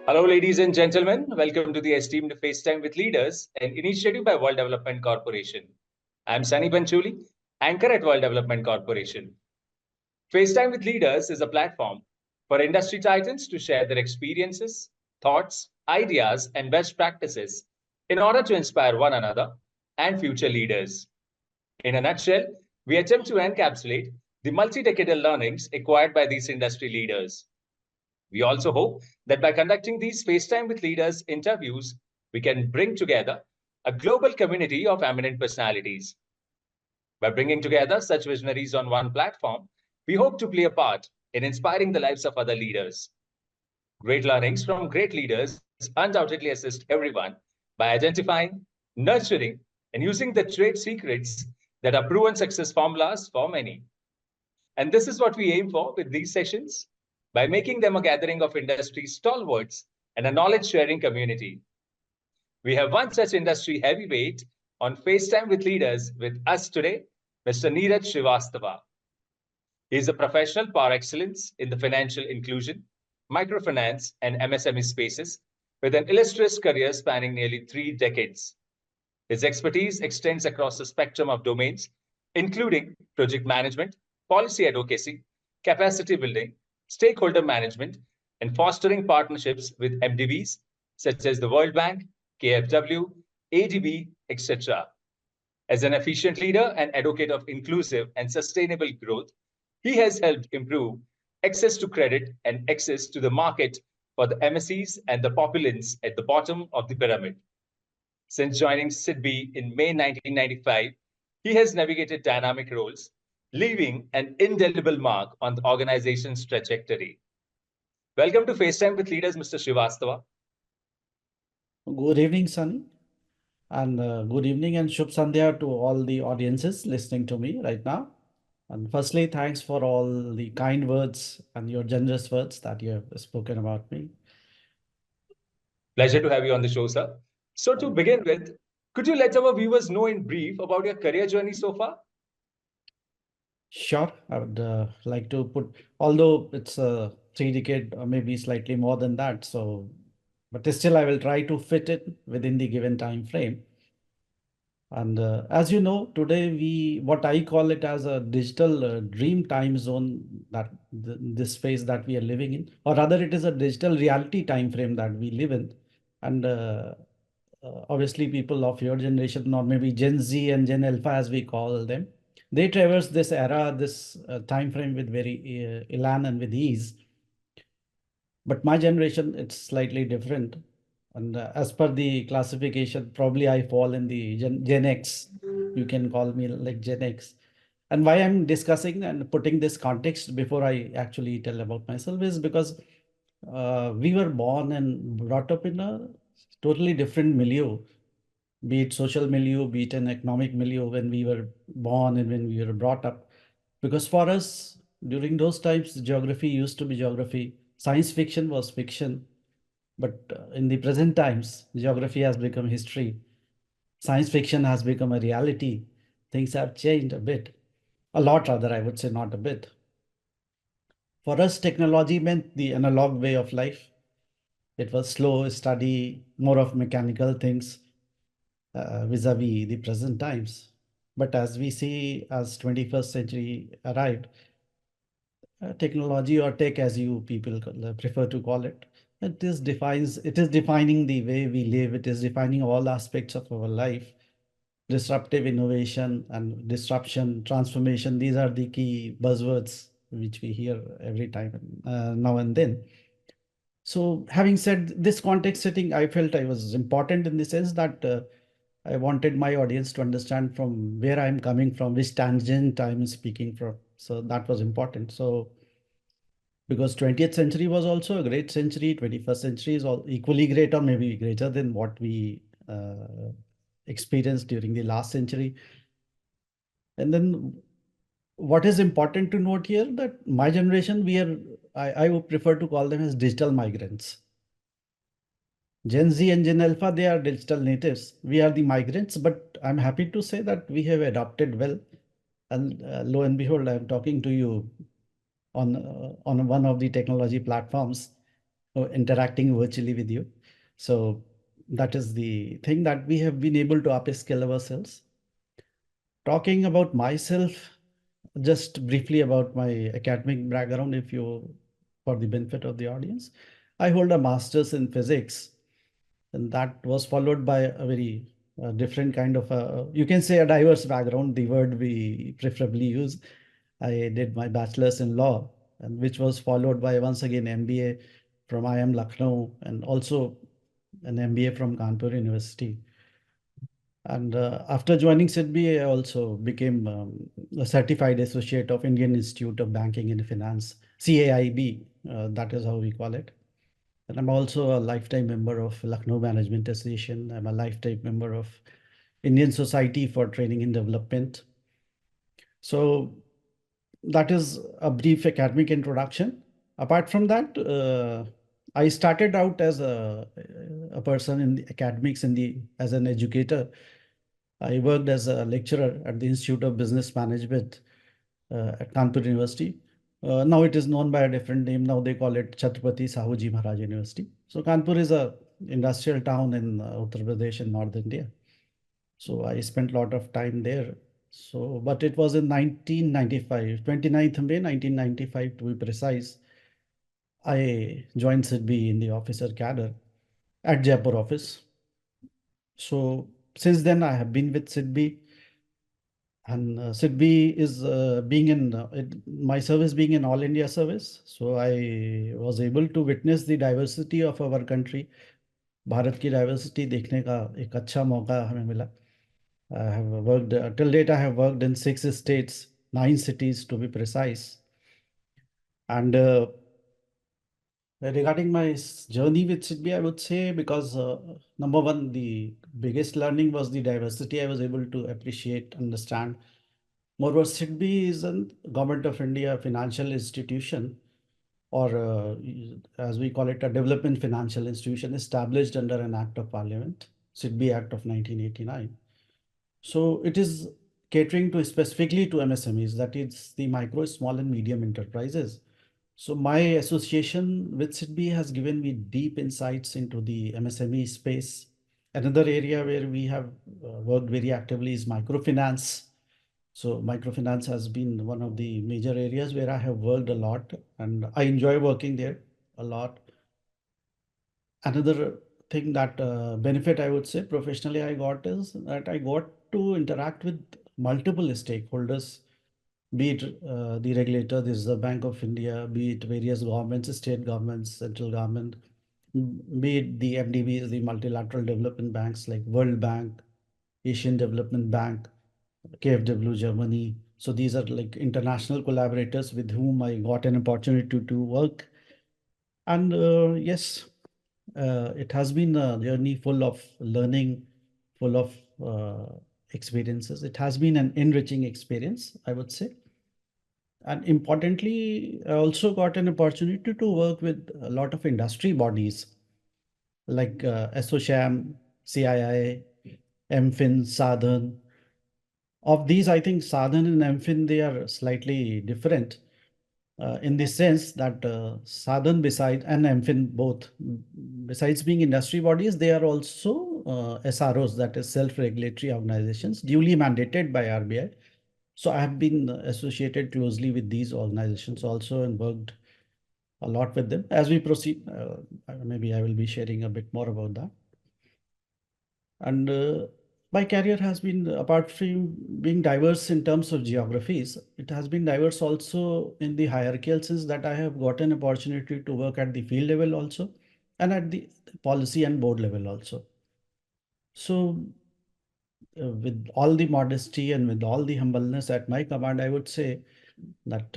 Hello, ladies and gentlemen. Welcome to the esteemed FaceTime with Leaders, an initiative by World Development Corporation. I'm Sunny Panchuli, anchor at World Development Corporation. FaceTime with Leaders is a platform for industry titans to share their experiences, thoughts, ideas, and best practices in order to inspire one another and future leaders. In a nutshell, we attempt to encapsulate the multi-decadal learnings acquired by these industry leaders. We also hope that by conducting these FaceTime with Leaders interviews, we can bring together a global community of eminent personalities. By bringing together such visionaries on one platform, we hope to play a part in inspiring the lives of other leaders. Great learnings from great leaders undoubtedly assist everyone by identifying, nurturing, and using the trade secrets that are proven success formulas for many. And this is what we aim for with these sessions by making them a gathering of industry stalwarts and a knowledge sharing community. We have one such industry heavyweight on FaceTime with Leaders with us today, Mr. Neeraj Srivastava. He is a professional par excellence in the financial inclusion, microfinance, and MSME spaces with an illustrious career spanning nearly 3 decades. His expertise extends across the spectrum of domains, including project management, policy advocacy, capacity building, stakeholder management, and fostering partnerships with MDBs such as the World Bank, KfW, ADB, etc. As an efficient leader and advocate of inclusive and sustainable growth, he has helped improve access to credit and access to the market for the MSEs and the populace at the bottom of the pyramid. Since joining SIDBI in May 1995, he has navigated dynamic roles, leaving an indelible mark on the organization's trajectory. Welcome to FaceTime with Leaders, Mr. Srivastava. Good evening, Sunny, and good evening and Shubh Sandhya to all the audiences listening to me right now. And firstly, thanks for all the kind words and your generous words that you have spoken about me. Pleasure to have you on the show, sir. So, to begin with, could you let our viewers know in brief about your career journey so far? Sure, I would like to put, although it's a 3 decade or maybe slightly more than that, so but still I will try to fit it within the given time frame. And as you know, today what I call it as a digital dream time zone, that this phase that we are living in, or rather it is a digital reality time frame that we live in. And obviously people of your generation, or maybe Gen Z and Gen Alpha as we call them, they traverse this era, this time frame with very elan and with ease. But my generation, it's slightly different. And as per the classification, probably I fall in the Gen X. You can call me like Gen X. And why I'm discussing and putting this context before I actually tell about myself is because we were born and brought up in a totally different milieu, be it social milieu, be it an economic milieu when we were born and when we were brought up. Because for us, during those times, geography used to be geography, science fiction was fiction. But in the present times, geography has become history. Science fiction has become a reality. Things have changed a bit. A lot, rather, I would say, not a bit. For us, technology meant the analog way of life. It was slow, study, more of mechanical things vis-a-vis the present times. But as we see, as 21st century arrived, technology or tech, as you people prefer to call it, it is defining the way we live. It is defining all aspects of our life. Disruptive innovation and disruption, transformation, these are the key buzzwords which we hear every time now and then. So having said this context setting, I felt I was important in the sense that I wanted my audience to understand from where I'm coming from, which tangent I'm speaking from. So that was important. So because 20th century was also a great century, 21st century is all equally great or maybe greater than what we experienced during the last century. And then what is important to note here that my generation, I would prefer to call them as digital migrants. Gen Z and Gen Alpha, they are digital natives. We are the migrants, but I'm happy to say that we have adopted well. And lo and behold, I'm talking to you on one of the technology platforms. interacting virtually with you. So that is the thing that we have been able to upskill ourselves. Talking about myself, just briefly about my academic background, if you, for the benefit of the audience, I hold a master's in physics, and that was followed by a very different kind of you can say a diverse background, the word we preferably use. I did my bachelor's in law, and which was followed by once again MBA from IIM Lucknow, and also an MBA from Kanpur University. And after joining SIDBI, I also became a certified associate of Indian Institute of Banking and Finance, CAIB, that is how we call it. And I'm also a lifetime member of Lucknow Management Association. I'm a lifetime member of Indian Society for Training and Development. So that is a brief academic introduction. Apart from that, I started out as a person in the academics as an educator. I worked as a lecturer at the Institute of Business Management at Kanpur University. Now it is known by a different name. Now they call it Chhatrapati Sahuji Maharaj University. So Kanpur is a industrial town in Uttar Pradesh in North India. So I spent a lot of time there. So, but it was in 1995, 29th May 1995 to be precise. I joined SIDBI in the officer cadre at Jaipur office. So since then I have been with SIDBI. And SIDBI is my service being an all India service. So I was able to witness the diversity of our country. Bharat की diversity देखने का एक अच्छा मौका हमें मिला. I have worked till date. I have worked in 6 states, 9 cities to be precise. And regarding my journey with SIDBI, I would say because number one, the biggest learning was the diversity. I was able to appreciate, understand. Moreover, SIDBI is a Government of India financial institution, or as we call it, a development financial institution established under an Act of Parliament, SIDBI Act of 1989. So it is catering to specifically to MSMEs, that is the micro, small and medium enterprises. So my association with SIDBI has given me deep insights into the MSME space. Another area where we have worked very actively is microfinance. So microfinance has been one of the major areas where I have worked a lot, and I enjoy working there a lot. Another thing that benefit I would say professionally I got is that I got to interact with multiple stakeholders, be it the regulator, this is the Bank of India, be it various governments, state governments, central government, be it the MDBs, the multilateral development banks like World Bank, Asian Development Bank, KfW Germany. So these are like international collaborators with whom I got an opportunity to work. And yes, it has been a journey full of learning, full of experiences. It has been an enriching experience, I would say. And importantly, I also got an opportunity to work with a lot of industry bodies like ASSOCHAM, CII, MFIN, Sadhan. Of these, I think Sadhan and MFIN, they are slightly different in the sense that Sadhan besides and MFIN both, besides being industry bodies, they are also SROs, that is self-regulatory organizations, duly mandated by RBI. So I have been associated closely with these organizations also and worked a lot with them. As we proceed, maybe I will be sharing a bit more about that. And my career has been, apart from being diverse in terms of geographies, it has been diverse also in the hierarchical sense that I have got an opportunity to work at the field level also and at the policy and board level also. So with all the modesty and with all the humbleness at my command, I would say that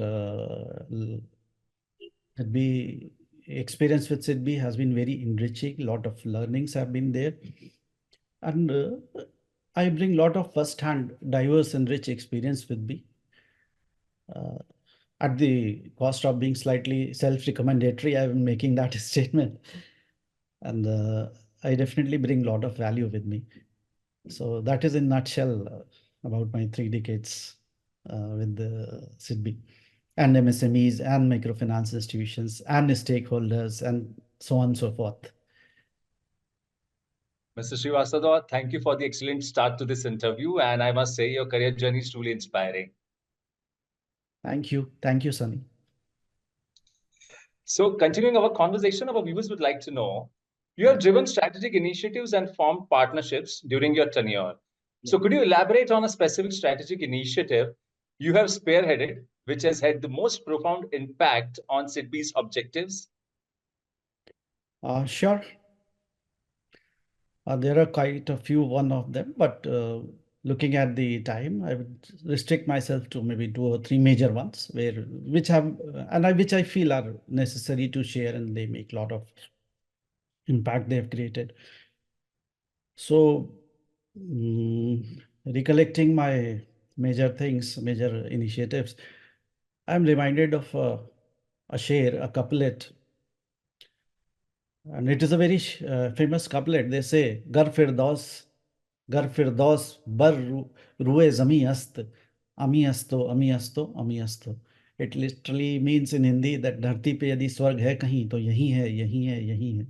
SIDBI experience with SIDBI has been very enriching. A lot of learnings have been there. And I bring a lot of first-hand, diverse and rich experience with me. At the cost of being slightly self-recommendatory, I'm making that statement. And I definitely bring a lot of value with me. So that is in nutshell about my 3 decades with the SIDBI and MSMEs and microfinance institutions and stakeholders and so on and so forth. Mr. Srivastava, thank you for the excellent start to this interview. And I must say, your career journey is truly inspiring. Thank you. Thank you, Sunny. So, continuing our conversation, our viewers would like to know, you have driven strategic initiatives and formed partnerships during your tenure. So, could you elaborate on a specific strategic initiative you have spearheaded, which has had the most profound impact on SIDBI's objectives? Sure. There are quite a few, one of them, but looking at the time, I would restrict myself to maybe 2 or 3 major ones, which I feel are necessary to share, and they make a lot of impact they have created. So, recollecting my major initiatives, I'm reminded of a couplet, and it is a very famous couplet. They say, Gar Firdaus bar ruए zami ast, ami asto, ami asto, ami asto. It literally means in Hindi that धरती पे यदि स्वर्ग है कहीं तो यही है, यही है, यही है.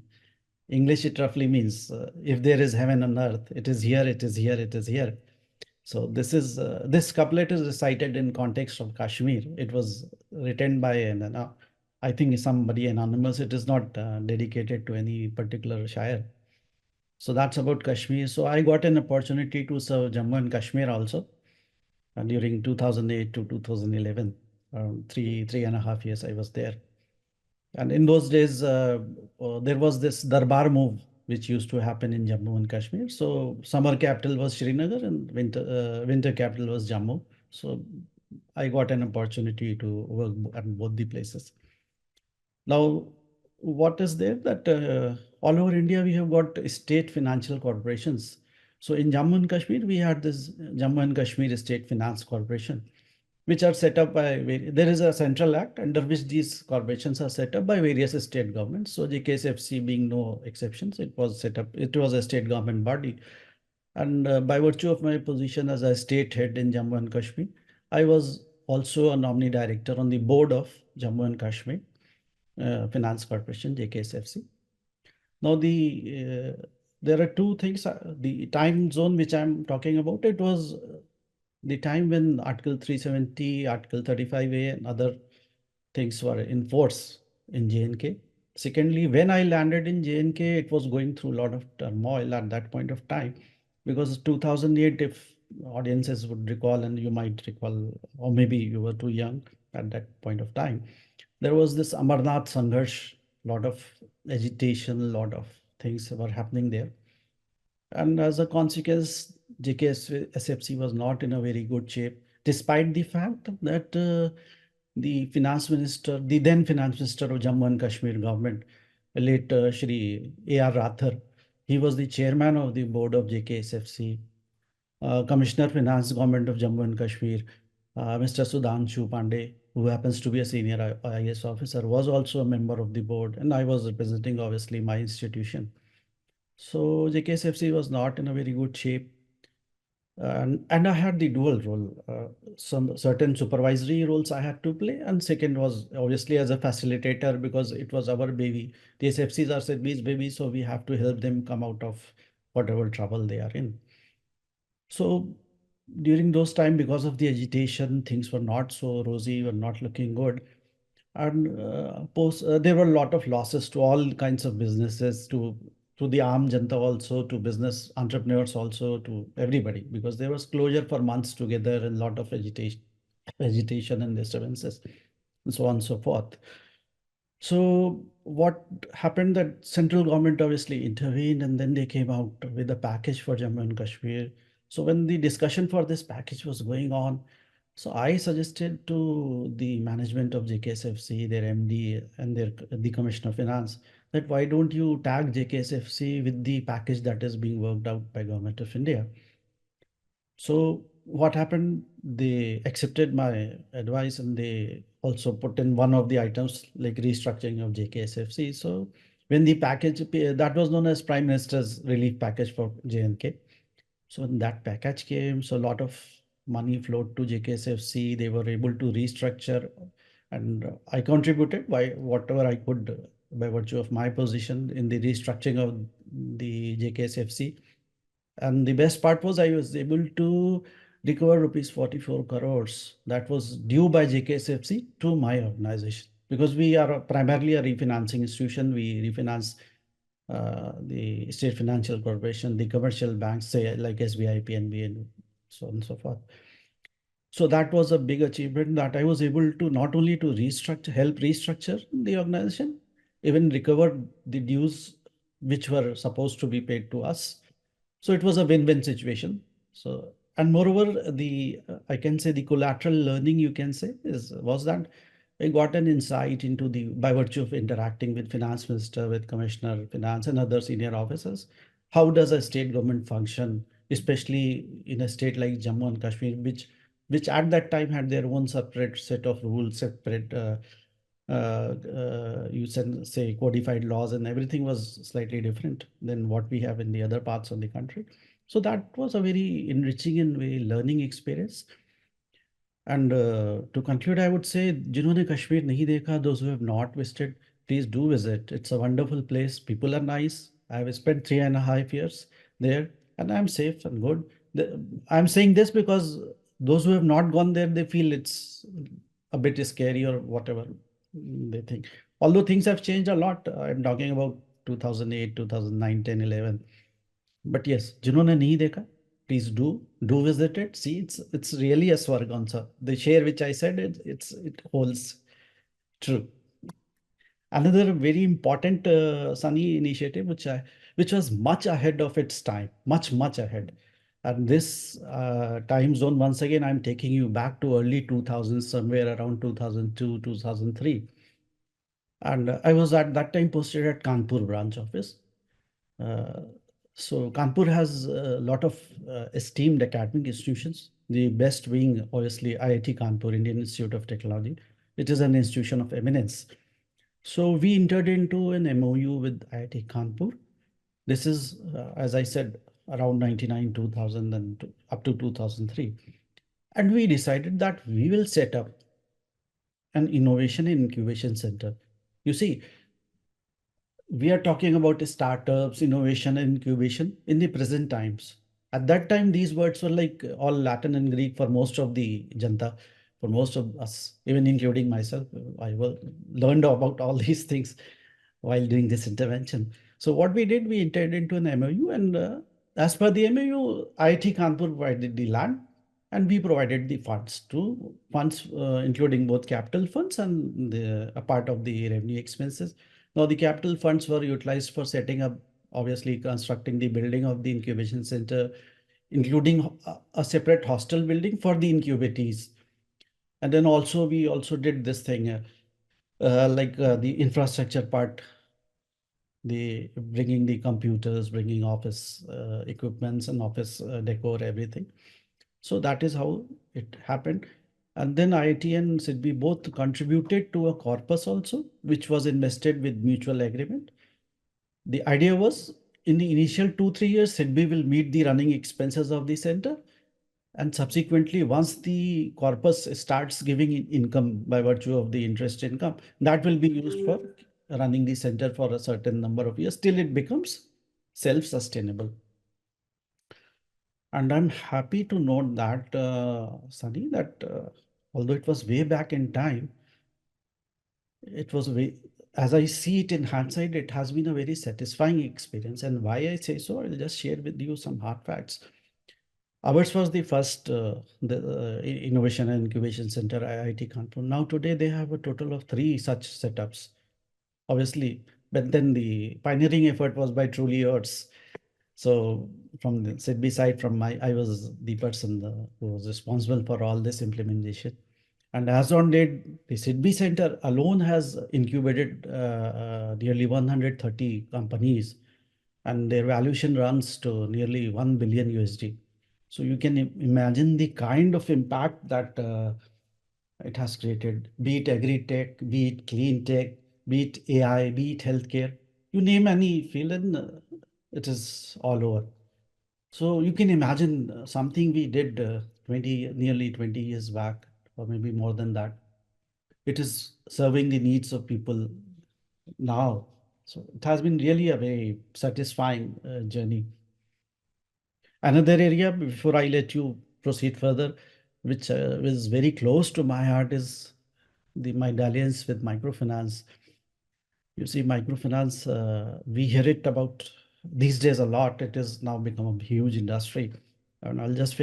English, it roughly means if there is heaven on earth, it is here, it is here, it is here. So this couplet is recited in context of Kashmir. It was written by I think somebody anonymous. It is not dedicated to any particular shire. So that's about Kashmir. So I got an opportunity to serve Jammu and Kashmir also during 2008 to 2011. 3.5 years I was there. And in those days, there was this Darbar move which used to happen in Jammu and Kashmir. So summer capital was Srinagar and winter capital was Jammu. So I got an opportunity to work at both the places. Now, what is there that all over India, we have got state financial corporations. So in Jammu and Kashmir, we had this Jammu and Kashmir State Finance Corporation, which are set up by, there is a central act under which these corporations are set up by various state governments. So JKSFC being no exceptions, it was set up, it was a state government body. And by virtue of my position as a state head in Jammu and Kashmir, I was also a nominee director on the board of Jammu and Kashmir Finance Corporation, JKSFC. Now, there are two things. The time zone which I'm talking about, it was the time when Article 370, Article 35A, and other things were in force in J&K. Secondly, when I landed in J&K, it was going through a lot of turmoil at that point of time, because 2008, if audiences would recall, and you might recall, or maybe you were too young at that point of time, there was this Amarnath Sangharsh, lot of agitation, a lot of things were happening there. And as a consequence, JKSFC was not in a very good shape, despite the fact that the finance minister, the then finance minister of Jammu and Kashmir government, late Shri A.R. Rathar, he was the chairman of the board of JKSFC. Commissioner Finance Government of Jammu and Kashmir, Mr. Sudhanshu Pandey, who happens to be a senior IAS officer, was also a member of the board, and I was representing obviously my institution. So JKSFC was not in a very good shape. And I had the dual role, some certain supervisory roles I had to play, and second was obviously as a facilitator, because it was our baby. The SFCs are SIDBI's baby, so we have to help them come out of whatever trouble they are in. So during those time, because of the agitation, things were not so rosy, were not looking good. And there were a lot of losses to all kinds of businesses, to the Aam Janta also, to business entrepreneurs also, to everybody, because there was closure for months together and a lot of agitation and disturbances, and so on and so forth. So what happened, that central government obviously intervened, and then they came out with a package for Jammu and Kashmir. So when the discussion for this package was going on, so I suggested to the management of JKSFC, their MD and the Commissioner of Finance, that why don't you tag JKSFC with the package that is being worked out by Government of India? So what happened, they accepted my advice, and they also put in one of the items like restructuring of JKSFC. So when the package, that was known as Prime Minister's relief package for J&K. So when that package came, so a lot of money flowed to JKSFC. They were able to restructure, and I contributed by whatever I could by virtue of my position in the restructuring of the JKSFC. And the best part was I was able to recover rupees 44 crores that was due by JKSFC to my organization, because we are primarily a refinancing institution. We refinance the state financial corporation, the commercial banks, say like SBI, PNB, and so on and so forth. So that was a big achievement, that I was able to not only to help restructure the organization, even recover the dues which were supposed to be paid to us. So it was a win-win situation. So, and moreover, I can say the collateral learning, you can say, was that I got an insight into by virtue of interacting with finance minister, with commissioner finance and other senior officers, how does a state government function, especially in a state like Jammu and Kashmir, which at that time had their own separate set of rules, separate you can say codified laws, and everything was slightly different than what we have in the other parts of the country. So that was a very enriching and very learning experience. And to conclude, I would say, जिन्होंने कश्मीर नहीं देखा, those who have not visited, please do visit. It's a wonderful place. People are nice. I have spent 3.5 years there, and I'm safe and good. I'm saying this because those who have not gone there, they feel it's a bit scary or whatever they think. Although things have changed a lot. I'm talking about 2008, 2009, 10, 11. But yes, जिन्होंने नहीं देखा, please do visit it. See, it's really a swargansa. The share which I said, it holds true. Another very important Sunny initiative, which was much ahead of its time, much ahead. And this time zone, once again, I'm taking you back to early 2000s, somewhere around 2002, 2003. And I was at that time posted at Kanpur branch office. So Kanpur has a lot of esteemed academic institutions, the best being obviously IIT Kanpur, Indian Institute of Technology. It is an institution of eminence. So we entered into an MOU with IIT Kanpur. This is, as I said, around 99, 2000 and up to 2003. And we decided that we will set up an innovation and incubation center. You see, we are talking about startups, innovation, and incubation in the present times. At that time, these words were like all Latin and Greek for most of the Janta, for most of us, even including myself. Learned about all these things while doing this intervention. So what we did, we entered into an MOU, and as per the MOU, IIT Kanpur provided the land, and we provided the funds, including both capital funds and a part of the revenue expenses. Now, the capital funds were utilized for setting up, obviously constructing the building of the incubation center, including a separate hostel building for the incubatees. And then we also did this thing, the infrastructure part, the bringing the computers, bringing office equipments and office decor, everything. So that is how it happened. And then IIT and SIDBI both contributed to a corpus also, which was invested with mutual agreement. The idea was, in the initial 2-3 years, SIDBI will meet the running expenses of the center. And subsequently, once the corpus starts giving income by virtue of the interest income, that will be used for running the center for a certain number of years till it becomes self-sustainable. And I'm happy to note that, Sunny, that although it was way back in time, it was as I see it in hindsight, it has been a very satisfying experience. And why I say so, I'll just share with you some hard facts. Ours was the first Innovation and Incubation Center, IIT Kanpur. Now today they have a total of 3 such setups, obviously. But then the pioneering effort was by truly yours. So from the SIDBI side, I was the person who was responsible for all this implementation. And as on date, the SIDBI Center alone has incubated nearly 130 companies, and their valuation runs to nearly 1 billion USD. So you can imagine the kind of impact that it has created, be it agri-tech, be it clean tech, be it AI, be it healthcare. You name any field and it is all over. So you can imagine something we did nearly 20 years back, or maybe more than that. It is serving the needs of people now. So it has been really a very satisfying journey. Another area, before I let you proceed further, which is very close to my heart, is my dalliance with microfinance. You see, microfinance, we hear it about these days a lot. It has now become a huge industry. And I'll just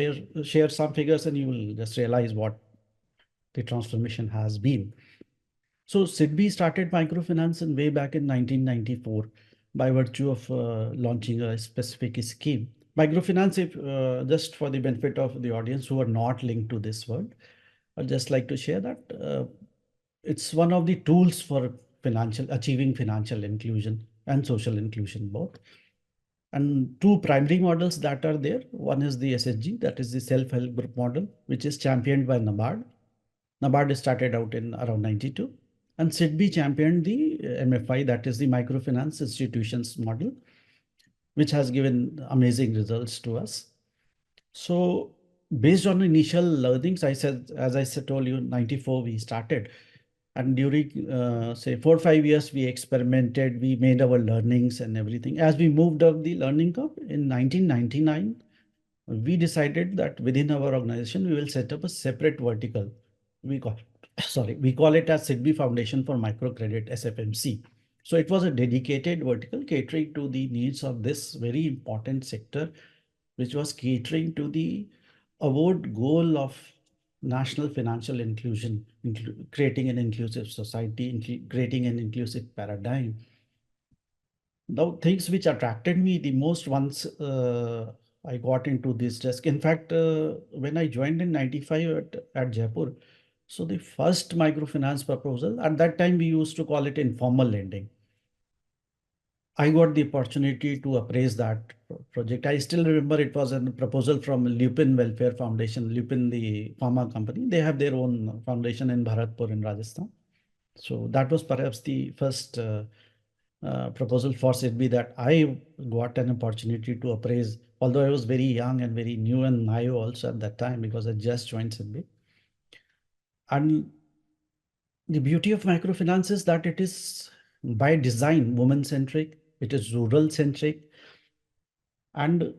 share some figures and you will just realize what the transformation has been. So SIDBI started microfinance in way back in 1994 by virtue of launching a specific scheme. Microfinance, if just for the benefit of the audience who are not linked to this world, I'd just like to share that it's one of the tools for achieving financial inclusion and social inclusion both. And two primary models that are there. One is the SHG, that is the self-help group model, which is championed by NABARD. NABARD started out in around 92. And SIDBI championed the MFI, that is the microfinance institutions model, which has given amazing results to us. So based on initial learnings, as I said, told you, 94 we started. And during, say, 4 or 5 years, we experimented, we made our learnings and everything. As we moved up the learning curve in 1999, we decided that within our organization, we will set up a separate vertical. We call, we call it as SIDBI Foundation for Microcredit, SFMC. So it was a dedicated vertical catering to the needs of this very important sector, which was catering to the award goal of national financial inclusion, creating an inclusive society, creating an inclusive paradigm. Now, things which attracted me the most once I got into this desk. In fact, when I joined in 95 at Jaipur, so the first microfinance proposal, at that time we used to call it informal lending. I got the opportunity to appraise that project. I still remember it was a proposal from Lupin Welfare Foundation, Lupin, the pharma company. They have their own foundation in Bharatpur in Rajasthan. So that was perhaps the first proposal for SIDBI that I got an opportunity to appraise, although I was very young and very new and naive also at that time because I just joined SIDBI. And the beauty of microfinance is that it is by design woman-centric, it is rural-centric, and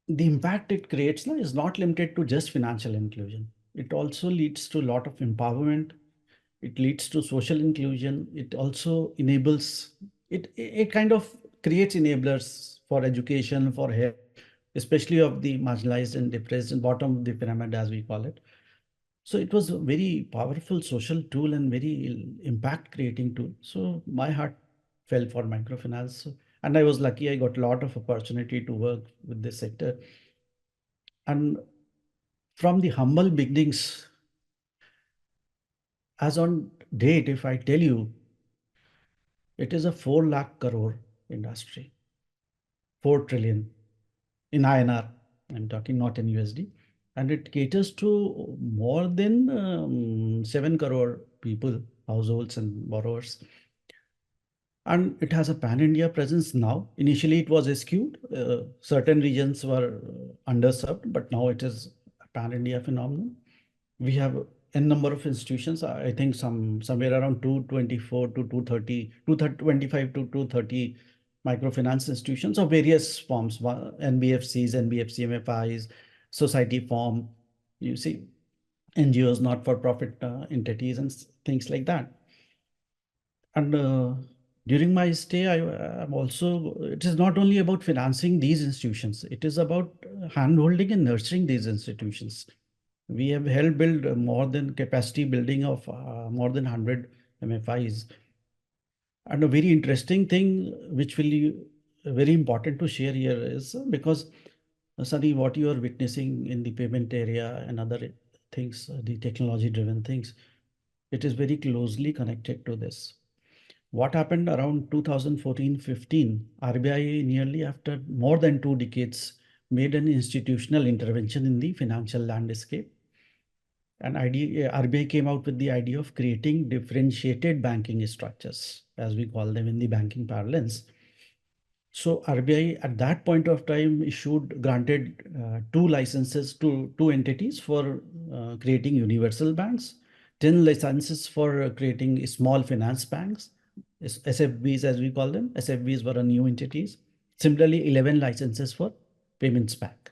the impact it creates is not limited to just financial inclusion. It also leads to a lot of empowerment. It leads to social inclusion. It also enables, it kind of creates enablers for education, for health, especially of the marginalized and depressed and bottom of the pyramid, as we call it. So it was a very powerful social tool and very impact creating tool. So my heart fell for microfinance. And I was lucky I got a lot of opportunity to work with this sector. And from the humble beginnings, as on date, if I tell you, it is a 4 lakh crore industry, 4 trillion in INR. I'm talking not in USD. And it caters to more than 7 crore people, households and borrowers. And it has a pan-India presence now. Initially, it was skewed. Certain regions were underserved, but now it is a pan-India phenomenon. We have a number of institutions. I think somewhere around 224 to 230, 225 to 230 microfinance institutions of various forms, NBFCs, NBFC MFIs, society form, you see, NGOs, not-for-profit entities and things like that. And during my stay, I'm also, it is not only about financing these institutions, it is about hand-holding and nurturing these institutions. We have helped build more than capacity building of more than 100 MFIs. And a very interesting thing, which will be very important to share here is because, Sunny, what you are witnessing in the payment area and other things, the technology-driven things, it is very closely connected to this. What happened around 2014-15, RBI nearly after more than 2 decades made an institutional intervention in the financial landscape. And RBI came out with the idea of creating differentiated banking structures, as we call them in the banking parlance. So RBI at that point of time granted 2 licenses to 2 entities for creating universal banks, 10 licenses for creating small finance banks, SFBs as we call them. SFBs were a new entities. Similarly, 11 licenses for payments bank.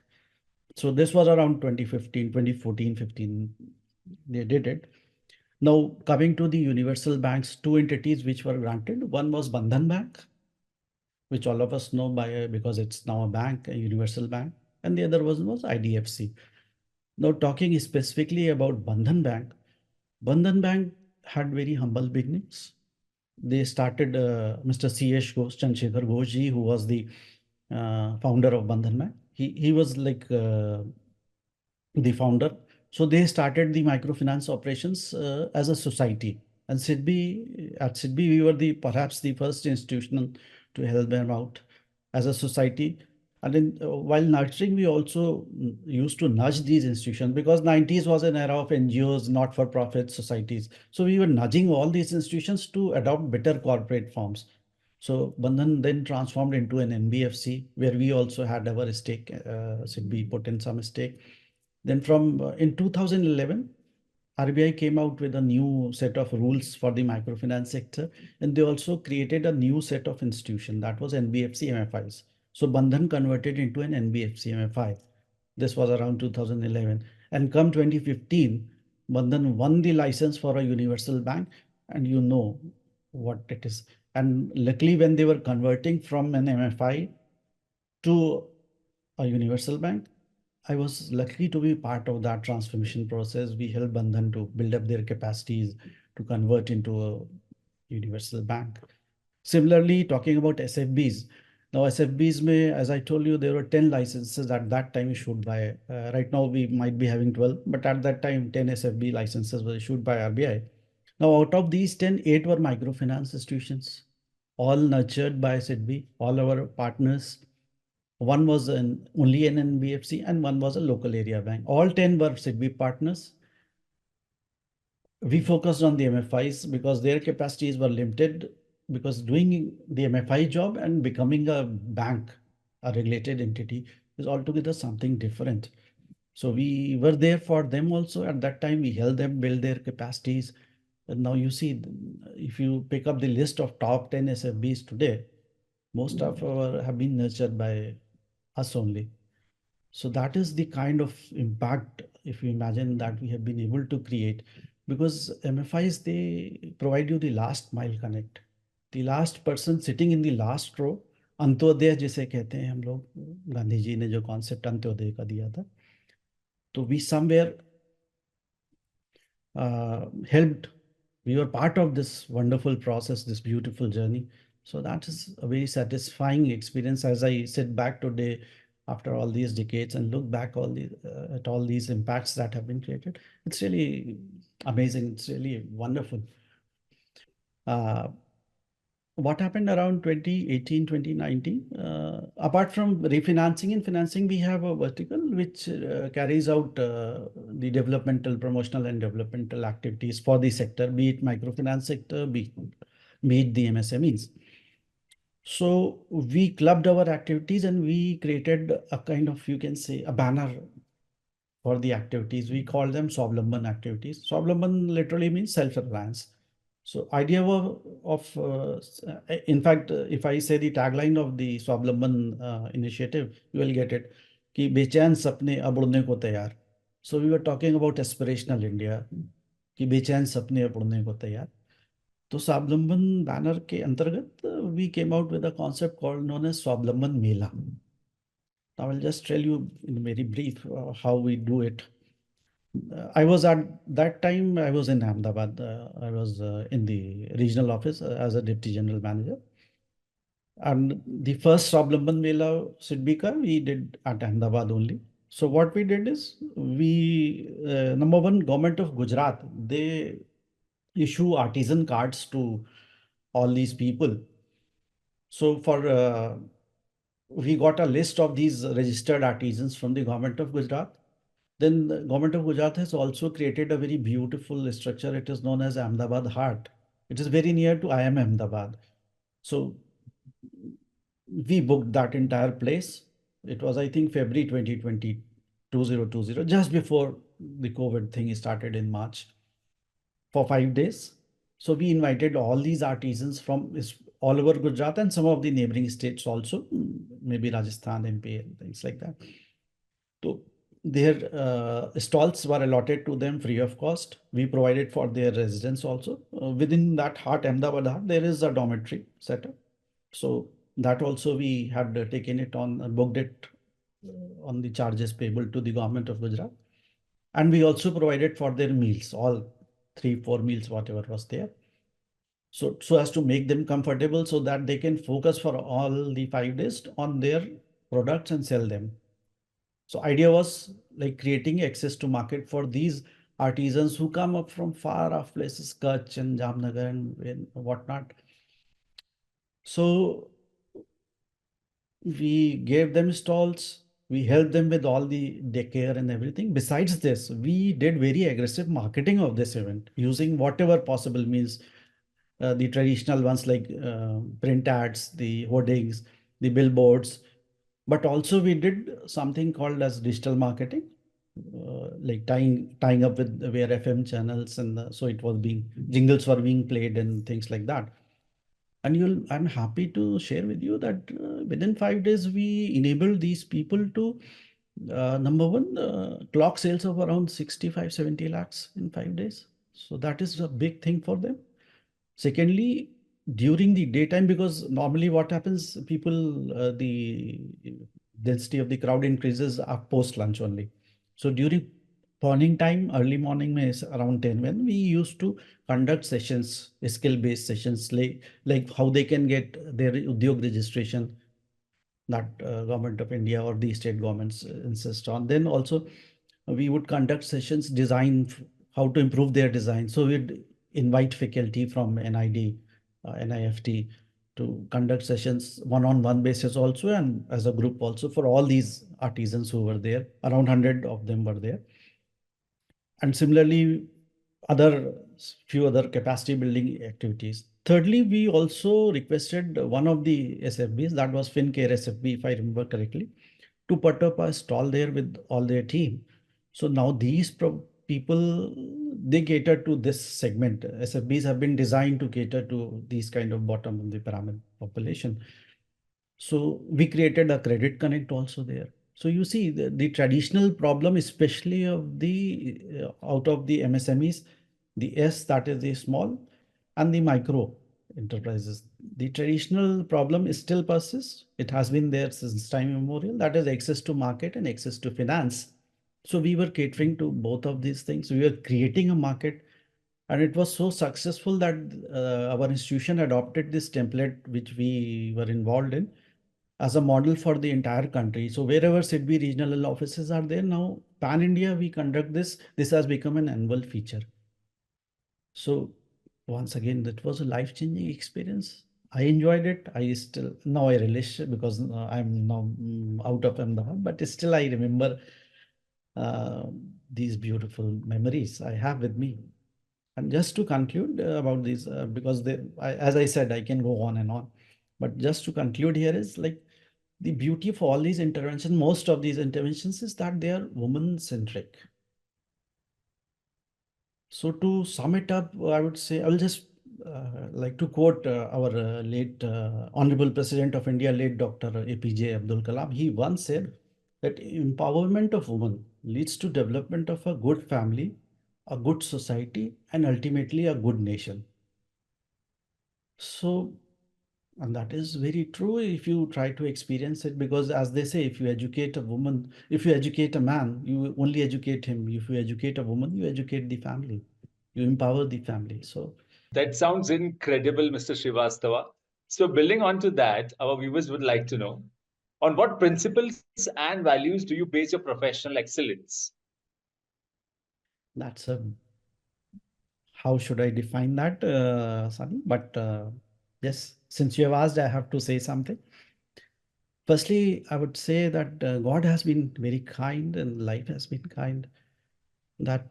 So this was around 2015, 2014, 15, they did it. Now coming to the universal banks, two entities which were granted. One was Bandhan Bank, which all of us know because it's now a bank, a universal bank. And the other one was IDFC. Now talking specifically about Bandhan Bank had very humble beginnings. They started Mr. C.S. Ghosh, Chandrasekhar Ghosh ji, who was the founder of Bandhan Bank. He was like the founder. So they started the microfinance operations as a society. And at SIDBI, we were perhaps the first institution to help them out as a society. And while nurturing, we also used to nudge these institutions, because 90s was an era of NGOs, not-for-profit societies. So we were nudging all these institutions to adopt better corporate forms. So Bandhan then transformed into an NBFC, where we also had our stake. SIDBI put in some stake. Then in 2011, RBI came out with a new set of rules for the microfinance sector, and they also created a new set of institution, that was NBFC MFIs. So Bandhan converted into an NBFC MFI. This was around 2011. And come 2015, Bandhan won the license for a universal bank, and you know what it is. And luckily, when they were converting from an MFI to a universal bank, I was lucky to be part of that transformation process. We helped Bandhan to build up their capacities to convert into a universal bank. Similarly, talking about SFBs. Now, SFBs as I told you, there were 10 licenses at that time issued by, right now we might be having 12, but at that time, 10 SFB licenses were issued by RBI. Now, out of these 10, 8 were microfinance institutions, all nurtured by SIDBI, all our partners. One was only an NBFC and one was a local area bank. All 10 were SIDBI partners. We focused on the MFIs because their capacities were limited, because doing the MFI job and becoming a bank, a regulated entity, is altogether something different. So we were there for them also. At that time, we helped them build their capacities. And now you see, if you pick up the list of top 10 SFBs today, most of our have been nurtured by us only. So that is the kind of impact, if you imagine, that we have been able to create, because MFIs, they provide you the last mile connect, the last person sitting in the last row. Antyodaya जिसे कहते हैं हम लोग, गांधी जी ने जो concept Antyodaya का दिया था, तो we somewhere helped. We were part of this wonderful process, this beautiful journey. So that is a very satisfying experience. As I sit back today after all these decades and look back at all these impacts that have been created, it's really amazing. It's really wonderful. What happened around 2018, 2019, apart from refinancing and financing, we have a vertical which carries out the developmental, promotional and developmental activities for the sector, be it microfinance sector, be it the MSMEs. So we clubbed our activities and we created a kind of, you can say, a banner for the activities. We call them Swavlamban activities. Swavlamban literally means self-reliance. So idea in fact, if I say the tagline of the Swavlamban initiative, you will get it. कि बेचैन सपने अब उड़ने को तैयार. So we were talking about aspirational India. कि बेचैन सपने अब उड़ने को तैयार. तो स्वावलंबन बैनर के अंतर्गत we came out with a concept called known as Swavlamban Mela. Now I'll just tell you in very brief how we do it. I was at that time, I was in Ahmedabad. I was in the regional office as a deputy general manager. And the first Swavlamban Mela SIDBI we did at Ahmedabad only. So what we did is number one, government of Gujarat, they issue artisan cards to all these people. So we got a list of these registered artisans from the government of Gujarat. Then the government of Gujarat has also created a very beautiful structure. It is known as Ahmedabad Heart. It is very near to IIM Ahmedabad. So we booked that entire place. It was, I think, February 2020, 2020, just before the COVID thing started in March, for 5 days. So we invited all these artisans from all over Gujarat and some of the neighboring states also, maybe Rajasthan, MP, and things like that. So their stalls were allotted to them free of cost. We provided for their residents also. Within that heart, Ahmedabad heart, there is a dormitory setup. So that also we had taken it on, booked it on the charges payable to the government of Gujarat. And we also provided for their meals, all 3, 4 meals, whatever was there. So as to make them comfortable so that they can focus for all the 5 days on their products and sell them. So idea was like creating access to market for these artisans who come up from far off places, Kutch and Jamnagar and whatnot. So we gave them stalls, we helped them with all the daycare and everything. Besides this, we did very aggressive marketing of this event using whatever possible means, the traditional ones like print ads, the hoardings, the billboards, but also we did something called as digital marketing, like tying up with their FM channels, and so it was being jingles were being played and things like that. And I'm happy to share with you that within 5 days we enabled these people to number one, clock sales of around 65, 70 lakhs in 5 days. So that is a big thing for them. Secondly, during the daytime, because normally what happens, people, the density of the crowd increases post lunch only. So during morning time, early morning is around 10, when we used to conduct sessions, skill-based sessions, like how they can get their udyog registration that government of India or the state governments insist on. Then also we would conduct sessions design how to improve their design. So we'd invite faculty from NID, NIFT to conduct sessions one-on-one basis also, and as a group also for all these artisans who were there. Around 100 of them were there. And similarly, other few other capacity building activities. Thirdly, we also requested one of the SFBs, that was FinCare SFB, if I remember correctly, to put up a stall there with all their team. So now these people, they cater to this segment. SFBs have been designed to cater to these kind of bottom of the pyramid population. So we created a credit connect also there. So you see the traditional problem, especially of the out of the MSMEs, the S, that is the small, and the micro enterprises. The traditional problem is still persists. It has been there since time immemorial. That is access to market and access to finance. So we were catering to both of these things. We were creating a market, and it was so successful that our institution adopted this template which we were involved in as a model for the entire country. So wherever SIDBI regional offices are there now, pan India, we conduct this. This has become an annual feature. So once again, that was a life-changing experience. I enjoyed it. I still now I relish it because I'm now out of Ahmedabad, but still I remember uh, these beautiful memories I have with me. And just to conclude about these, because as I said, I can go on and on, but just to conclude here is like the beauty of all these interventions, most of these interventions is that they are woman centric. So to sum it up, I would say I will just like to quote our late Honorable President of India, late Dr. APJ Abdul Kalam. He once said that empowerment of women leads to development of a good family, a good society, and ultimately a good nation. So, and that is very true if you try to experience it, because as they say, if you educate a woman, if you educate a man, you only educate him. If you educate a woman, you educate the family, you empower the family. So That sounds incredible, Mr. Srivastava. So, building on to that, our viewers would like to know on what principles and values do you base your professional excellence? that's a, how should I define that, Sunny? But yes, since you have asked, I have to say something. Firstly, I would say that God has been very kind and life has been kind. That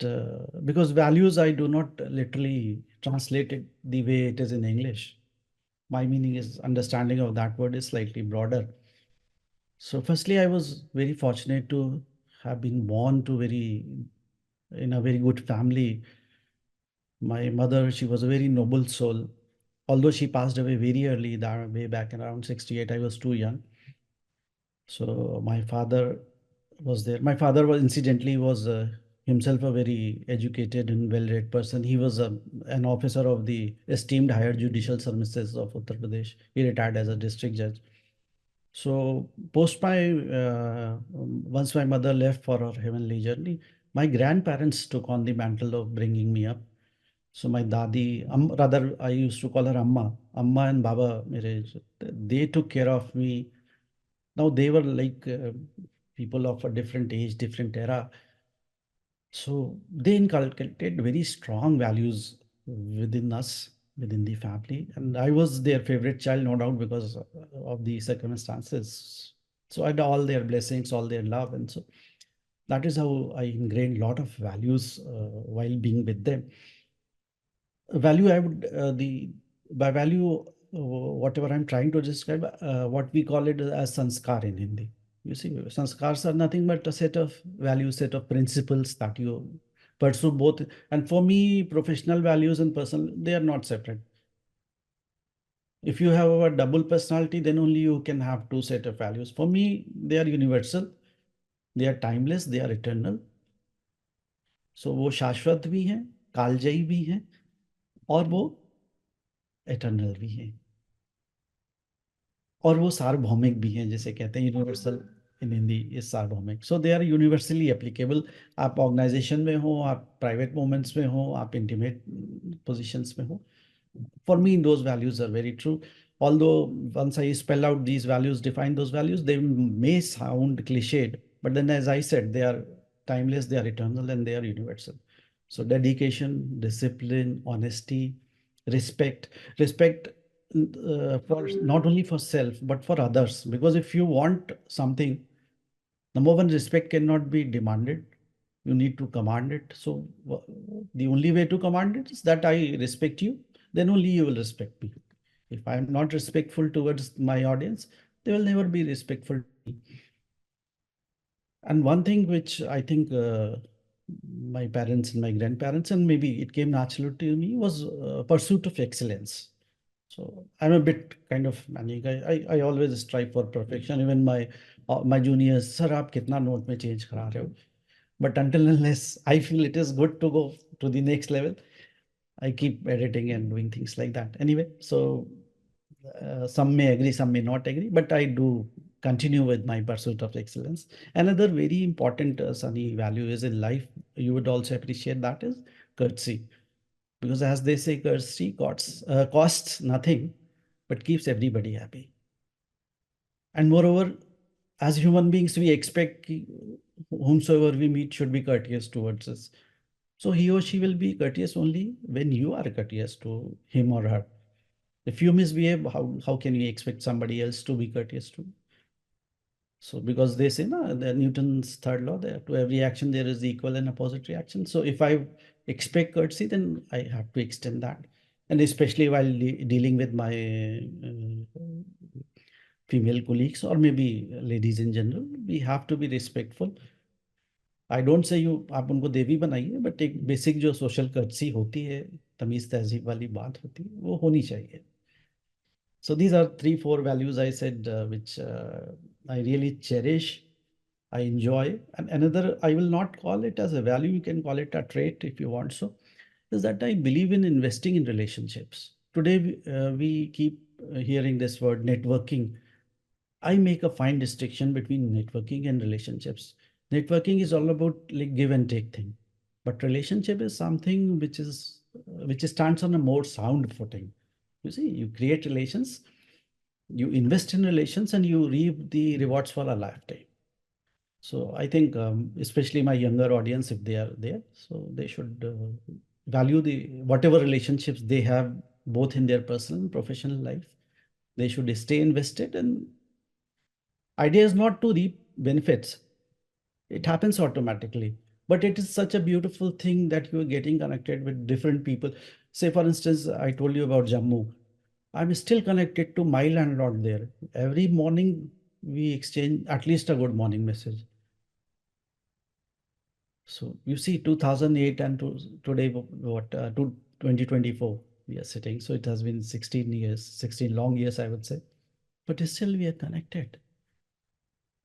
because values, I do not literally translate it the way it is in English. My meaning is understanding of that word is slightly broader. So firstly, I was very fortunate to have been born to very in a very good family. My mother, she was a very noble soul. Although she passed away very early, that way back in around 68, I was too young. So my father was there. My father was incidentally was himself a very educated and well-read person. He was an officer of the esteemed higher judicial services of Uttar Pradesh. He retired as a district judge. So post my once my mother left for her heavenly journey, my grandparents took on the mantle of bringing me up. So my dadi, rather I used to call her Amma and Baba, they took care of me. Now they were like people of a different age, different era. So they inculcated very strong values within us, within the family. And I was their favorite child, no doubt, because of the circumstances. So I had all their blessings, all their love. And so that is how I ingrained a lot of values while being with them. Value, I would, by value, whatever I'm trying to describe, what we call it as sanskar in Hindi. You see, sanskars are nothing but a set of values, set of principles that you pursue both. And for me, professional values and personal, they are not separate. If you have a double personality, then only you can have two set of values. For me, they are universal, they are timeless, they are eternal. So वो शाश्वत भी हैं, कालजयी भी हैं, और वो eternal भी हैं. और वो सार्वभौमिक भी हैं, जैसे कहते हैं यूनिवर्सल इन हिंदी इज सार्वभौमिक. सो दे आर यूनिवर्सली एप्लीकेबल. आप ऑर्गेनाइजेशन में हो, आप प्राइवेट मोमेंट्स में हो, आप इंटीमेट पोजीशंस में हो. For me, those values are very true. Although once I spell out these values, define those values, they may sound cliched, but then as I said, they are timeless, they are eternal, and they are universal. So dedication, discipline, honesty, respect. Respect for not only for self, but for others. Because if you want something, number one, respect cannot be demanded. You need to command it. So the only way to command it is that I respect you, then only you will respect me. If I am not respectful towards my audience, they will never be respectful to me. And one thing which I think my parents and my grandparents, and maybe it came naturally to me, was pursuit of excellence. So I'm a bit kind of manic. I always strive for perfection. Even my juniors, sir, आप कितना note में change करा रहे हो? But until unless I feel it is good to go to the next level, I keep editing and doing things like that. Anyway, so some may agree, some may not agree, but I do continue with my pursuit of excellence. Another very important Sunny value is in life, you would also appreciate, that is courtesy. Because as they say, courtesy costs nothing, but keeps everybody happy. And moreover, as human beings, we expect whomsoever we meet should be courteous towards us. So he or she will be courteous only when you are courteous to him or her. If you misbehave, how can you expect somebody else to be courteous to? So because they say, no, the Newton's third law, there to every action there is the equal and opposite reaction. So if I expect courtesy, then I have to extend that. And especially while dealing with my female colleagues or maybe ladies in general, we have to be respectful. I don't say you आप उनको देवी बनाइए, but एक basic जो social courtesy होती है, तमीज तहजीब वाली बात होती है, वो होनी चाहिए. So these are 3-4 values I said, which I really cherish, I enjoy. And another, I will not call it as a value, you can call it a trait if you want so, is that I believe in investing in relationships. Today, we keep hearing this word networking. I make a fine distinction between networking and relationships. Networking is all about like give and take thing, but relationship is something which stands on a more sound footing. You see, you create relations, you invest in relations, and you reap the rewards for a lifetime. So I think, especially my younger audience, if they are there, so they should value the whatever relationships they have, both in their personal and professional life. They should stay invested, and idea is not to reap benefits. It happens automatically. But it is such a beautiful thing that you are getting connected with different people. Say, for instance, I told you about Jammu. I'm still connected to my landlord there. Every morning we exchange at least a good morning message. So you see, 2008 and today, 2024 we are sitting. So it has been 16 years, 16 long years, I would say. But still we are connected.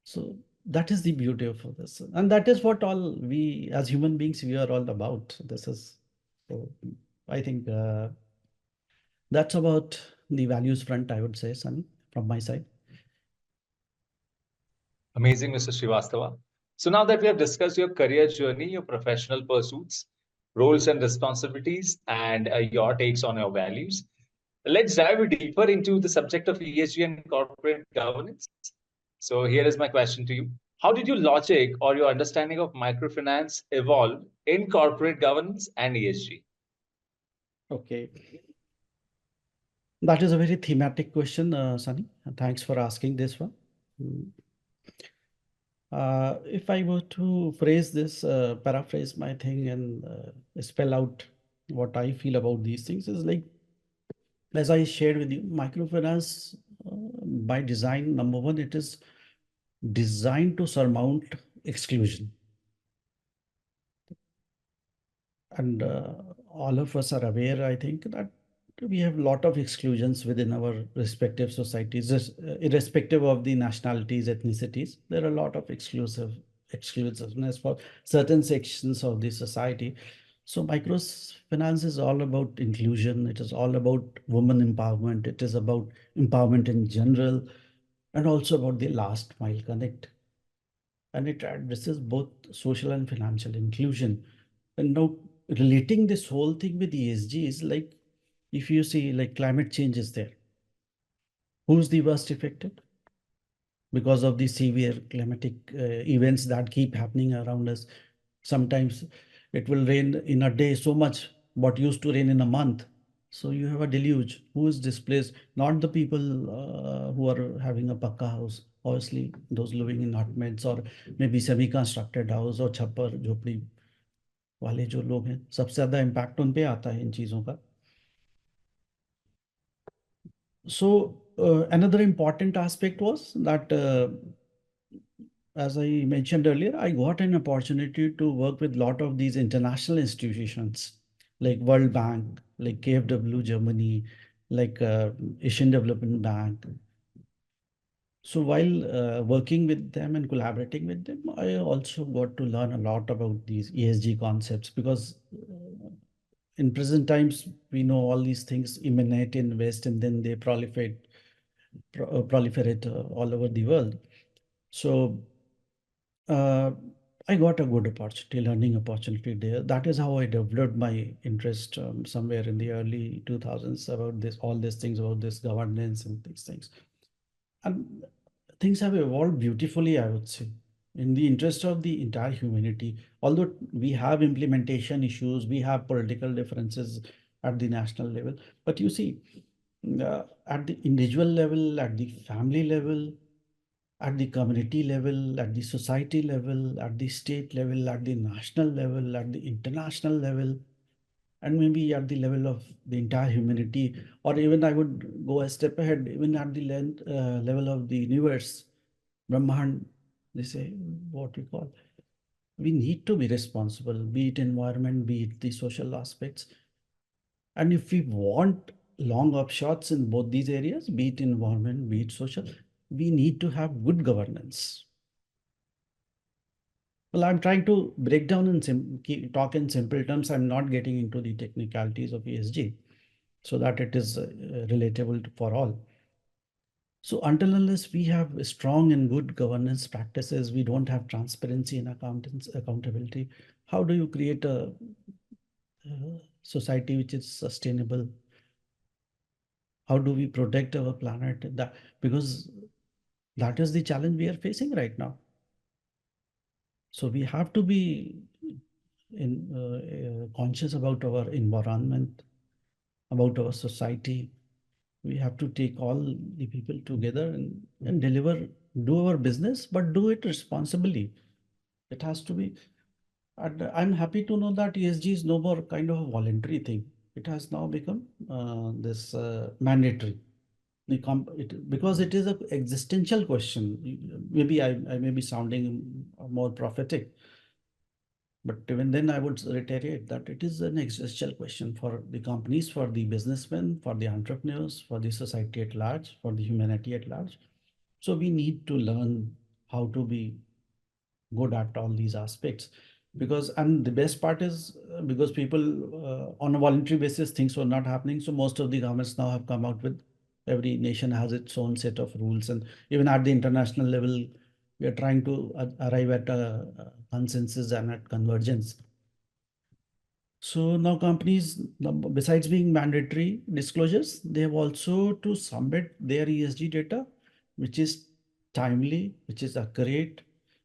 So that is the beauty of this. And that is what all we as human beings, we are all about. This is, so I think that's about the values front, I would say, Sunny, from my side. Amazing, Mr. Srivastava. So now that we have discussed your career journey, your professional pursuits, roles and responsibilities, and your takes on your values, let's dive deeper into the subject of ESG and corporate governance. So here is my question to you. How did your logic or your understanding of microfinance evolve in corporate governance and ESG? Okay. That is a very thematic question, Sunny. Thanks for asking this one. If I were to phrase this, paraphrase my thing and spell out what I feel about these things is like, as I shared with you, microfinance by design, number one, it is designed to surmount exclusion. And all of us are aware, I think, that we have a lot of exclusions within our respective societies, irrespective of the nationalities, ethnicities. There are a lot of exclusiveness for certain sections of the society. So microfinance is all about inclusion. It is all about women empowerment. It is about empowerment in general, and also about the last mile connect. And it addresses both social and financial inclusion. And now relating this whole thing with ESG is like, if you see like climate change is there, who's the worst affected? Because of the severe climatic events that keep happening around us. Sometimes it will rain in a day so much what used to rain in a month. So you have a deluge. Who is displaced? Not the people who are having a pakka house. Obviously, those living in hutments or maybe semi-constructed house or छप्पर झोपड़ी वाले जो लोग हैं, सबसे ज़्यादा impact उन पे आता है इन चीज़ों का. So another important aspect was that, as I mentioned earlier, I got an opportunity to work with a lot of these international institutions like World Bank, like KfW Germany, like Asian Development Bank. So while working with them and collaborating with them, I also got to learn a lot about these ESG concepts, because in present times, we know all these things emanate in West and then they proliferate all over the world. So I got a good opportunity, learning opportunity there. That is how I developed my interest somewhere in the early 2000s about this, all these things about this governance and these things. And things have evolved beautifully, I would say, in the interest of the entire humanity. Although we have implementation issues, we have political differences at the national level, but you see, at the individual level, at the family level, at the community level, at the society level, at the state level, at the national level, at the international level, and maybe at the level of the entire humanity, or even I would go a step ahead, even at the level of the universe, Brahman, they say, what we call. We need to be responsible, be it environment, be it the social aspects. And if we want long upshots in both these areas, be it environment, be it social, we need to have good governance. Well, I'm trying to break down and talk in simple terms. I'm not getting into the technicalities of ESG so that it is relatable for all. So until unless we have strong and good governance practices, we don't have transparency and accountability. How do you create a society which is sustainable? How do we protect our planet? Because that is the challenge we are facing right now. So we have to be conscious about our environment, about our society. We have to take all the people together and deliver, do our business, but do it responsibly. It has to be. And I'm happy to know that ESG is no more kind of a voluntary thing. It has now become this mandatory. Because it is an existential question. Maybe I may be sounding more prophetic, But even then, I would reiterate that it is an existential question for the companies, for the businessmen, for the entrepreneurs, for the society at large, for the humanity at large. So we need to learn how to be good at all these aspects, because and the best part is because people on a voluntary basis things were not happening, so most of the governments now have come out with, every nation has its own set of rules, and even at the international level we are trying to arrive at a consensus and at convergence. So now companies, besides being mandatory disclosures, they have also to submit their ESG data, which is timely, which is accurate,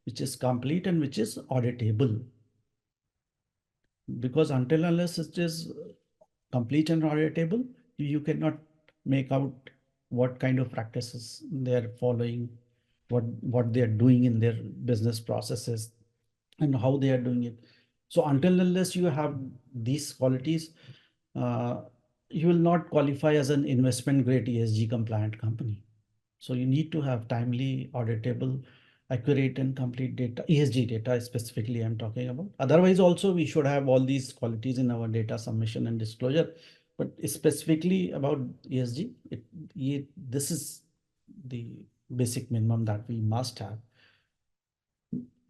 which is complete, and which is auditable. Because until unless it is complete and auditable, you cannot make out what kind of practices they're following, what they're doing in their business processes, and how they are doing it. So until unless you have these qualities, uh, you will not qualify as an investment grade ESG compliant company. So you need to have timely, auditable, accurate and complete data, ESG data specifically I'm talking about. Otherwise also we should have all these qualities in our data submission and disclosure. But specifically about ESG, this is the basic minimum that we must have.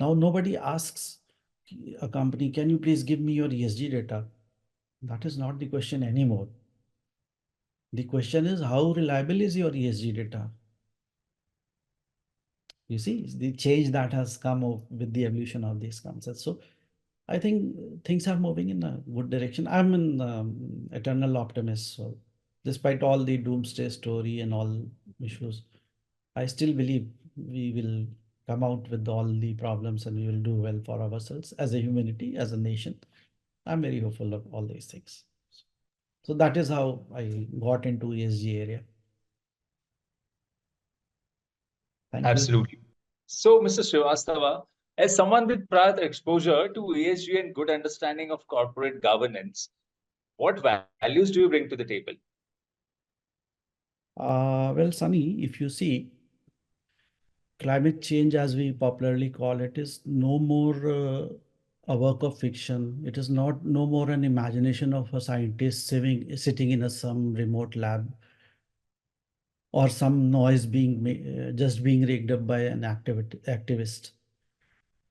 Now nobody asks a company, can you please give me your ESG data? That is not the question anymore. The question is, how reliable is your ESG data? You see, the change that has come with the evolution of these concepts. So I think things are moving in a good direction. I'm an eternal optimist. So despite all the doomsday story and all issues, I still believe we will come out with all the problems and we will do well for ourselves as a humanity, as a nation. I'm very hopeful of all these things. So that is how I got into ESG area. Thank you. Absolutely. So, Mr. Srivastava, as someone with prior exposure to ESG and good understanding of corporate governance, what values do you bring to the table? Well, Sunny, if you see, climate change, as we popularly call it, is no more a work of fiction. It is not no more an imagination of a scientist sitting in some remote lab, or some noise being just being rigged up by an activist.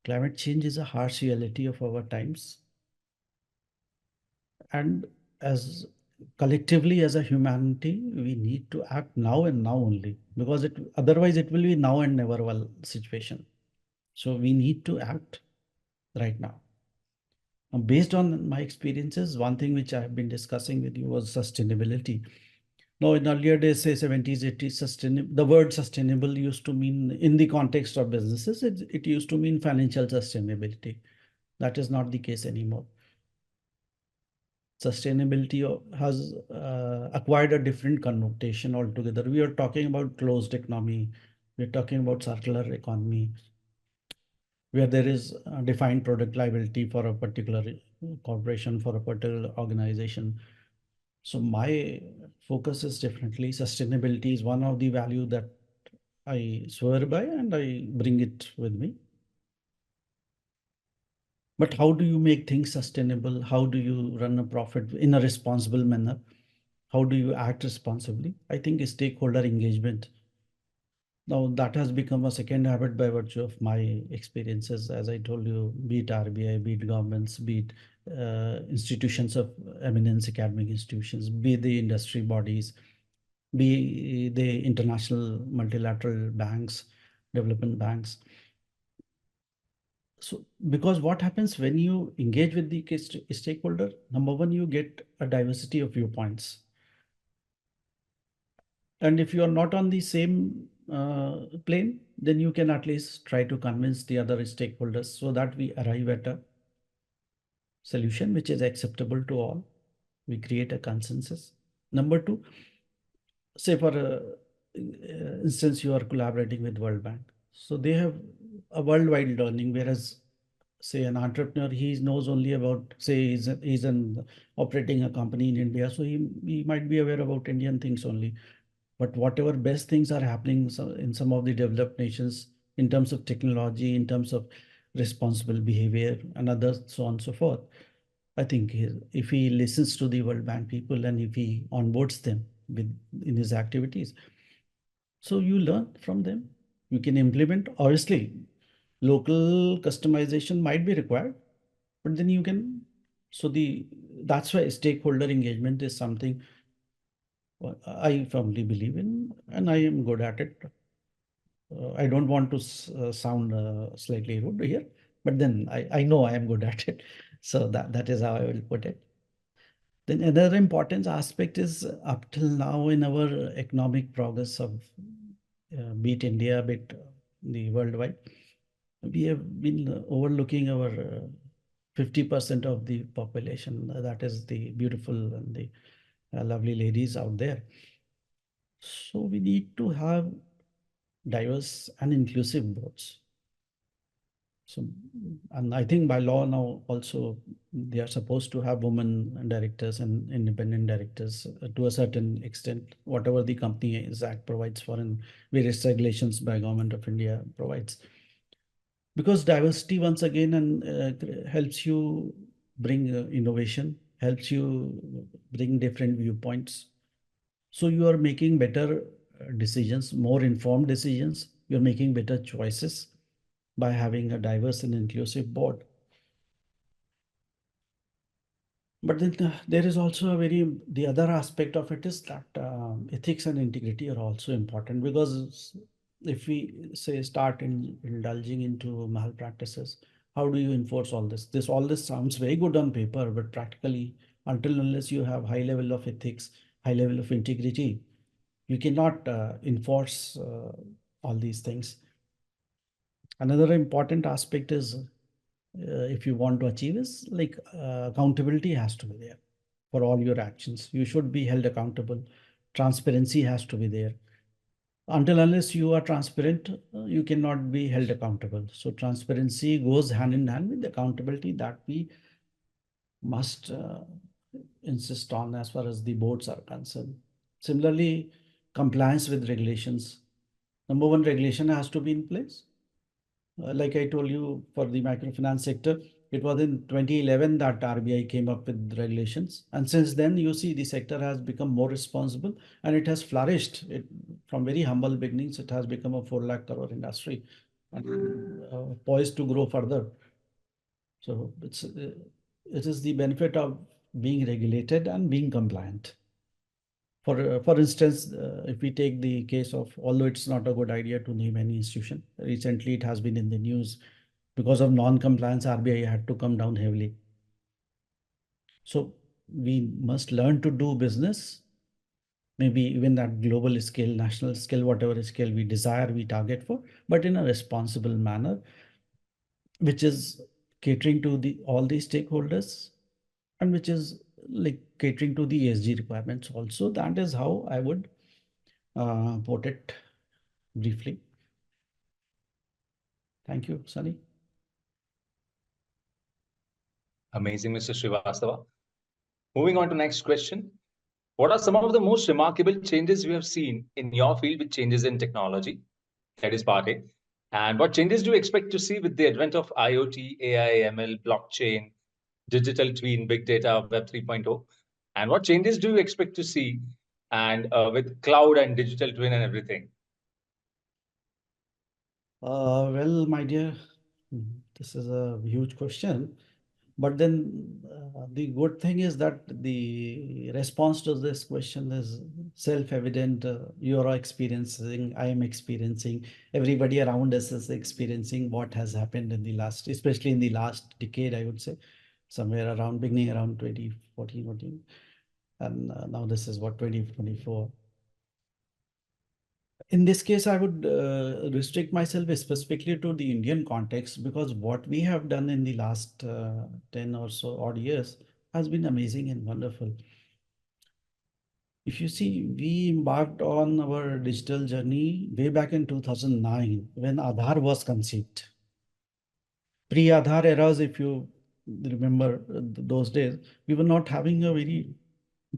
Climate change is a harsh reality of our times, and as collectively as a humanity, we need to act now and now only, because otherwise it will be now and never well situation. So we need to act right now. Based on my experiences, one thing which I have been discussing with you was sustainability. Now, in earlier days, say 70s, 80s, the word sustainable used to mean, in the context of businesses, it used to mean financial sustainability. That is not the case anymore. Sustainability has acquired a different connotation altogether. We are talking about closed economy. We're talking about circular economy, where there is a defined product liability for a particular corporation, for a particular organization. So my focus is definitely sustainability is one of the value that I swear by and I bring it with me. But how do you make things sustainable? How do you run a profit in a responsible manner? How do you act responsibly? I think stakeholder engagement. Now that has become a second habit by virtue of my experiences, as I told you, be it RBI, be it governments, be it institutions of eminence, academic institutions, be the industry bodies, be the international multilateral banks, development banks. So, because what happens when you engage with the stakeholder, number one, you get a diversity of viewpoints. And if you are not on the same plane, then you can at least try to convince the other stakeholders so that we arrive at a solution which is acceptable to all. We create a consensus. Number two, say for instance, you are collaborating with World Bank. So they have a worldwide learning, whereas say an entrepreneur, he knows only about, say he's an operating a company in India. So he might be aware about Indian things only. But whatever best things are happening in some of the developed nations in terms of technology, in terms of responsible behavior and others, so on and so forth. I think if he listens to the World Bank people and if he onboards them in his activities, so you learn from them. You can implement. Obviously, local customization might be required, but then you can. So that's why stakeholder engagement is something I firmly believe in, and I am good at it. I don't want to sound slightly rude here, but then I know I am good at it. So that is how I will put it. Then another important aspect is up till now in our economic progress of be it India, be it the worldwide, we have been overlooking our 50% of the population. That is the beautiful and the lovely ladies out there. So we need to have diverse and inclusive boards. So, and I think by law now also they are supposed to have women directors and independent directors to a certain extent, whatever the Companies Act provides for and various regulations by Government of India provides. Because diversity once again and helps you bring innovation, helps you bring different viewpoints. So you are making better decisions, more informed decisions. You're making better choices by having a diverse and inclusive board. But then there is also the other aspect of it is that ethics and integrity are also important, because if we say start indulging into malpractices, how do you enforce all this? All this sounds very good on paper, but practically, until unless you have high level of ethics, high level of integrity, you cannot enforce all these things. Another important aspect is if you want to achieve is like accountability has to be there for all your actions. You should be held accountable. Transparency has to be there. Until unless you are transparent, you cannot be held accountable. So transparency goes hand in hand with accountability that we must insist on as far as the boards are concerned. Similarly, compliance with regulations. Number one, regulation has to be in place. Like I told you, for the microfinance sector, it was in 2011 that RBI came up with regulations. And since then, you see the sector has become more responsible and it has flourished. From very humble beginnings, it has become a 4 lakh crore industry and poised to grow further. So it is the benefit of being regulated and being compliant. For instance, if we take the case of, although it's not a good idea to name any institution, recently it has been in the news because of non-compliance, RBI had to come down heavily. So we must learn to do business, maybe even at global scale, national scale, whatever scale we desire, we target for, but in a responsible manner, which is catering to all the stakeholders and which is like catering to the ESG requirements also. That is how I would put it briefly. Thank you, Sunny. Amazing, Mr. Srivastava. Moving on to next question. What are some of the most remarkable changes you have seen in your field with changes in technology? That is part A. And what changes do you expect to see with the advent of IoT, AI, ML, blockchain, digital twin, big data, Web 3.0? And what changes do you expect to see and with cloud and digital twin and everything? Well, my dear, this is a huge question. But then the good thing is that the response to this question is self-evident. You are experiencing, I am experiencing, everybody around us is experiencing what has happened in the last, especially in the last decade, I would say, somewhere around beginning around 2014. And now this is what 2024. In this case, I would restrict myself specifically to the Indian context, because what we have done in the last 10 or so odd years has been amazing and wonderful. If you see, we embarked on our digital journey way back in 2009 when Aadhaar was conceived. Pre-Aadhaar eras, if you remember those days, we were not having a very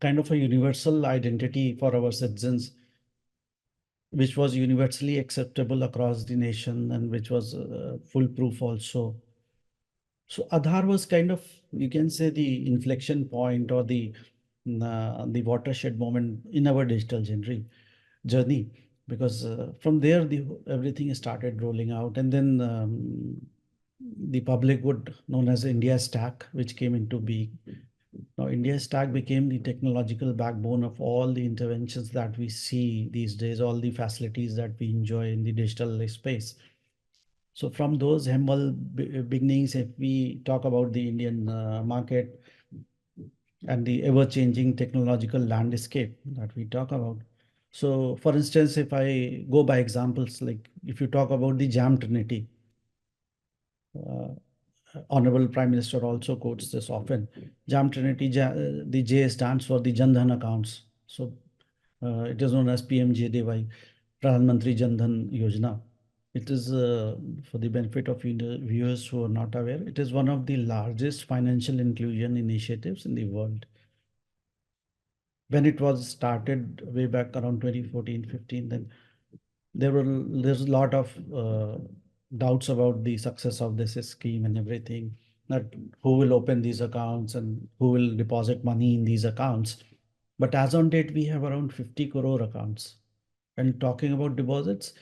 kind of a universal identity for our citizens, which was universally acceptable across the nation and which was foolproof also. So Aadhaar was kind of, you can say, the inflection point or the watershed moment in our digital journey, because from there everything started rolling out, and then the public would known as India Stack, which came into being. Now India Stack became the technological backbone of all the interventions that we see these days, all the facilities that we enjoy in the digital space. So from those humble beginnings, if we talk about the Indian market and the ever-changing technological landscape that we talk about. So for instance, if I go by examples, like if you talk about the Jam Trinity, uh, Honorable Prime Minister also quotes this often. Jam Trinity, the J stands for the Jan Dhan accounts. So it is known as PMJDY, Pradhan Mantri Jan Dhan Yojana. It is, for the benefit of viewers who are not aware, it is one of the largest financial inclusion initiatives in the world. When it was started way back around 2014-15, then there's a lot of doubts about the success of this scheme and everything, that who will open these accounts and who will deposit money in these accounts. But as on date, we have around 50 crore accounts. And talking about deposits,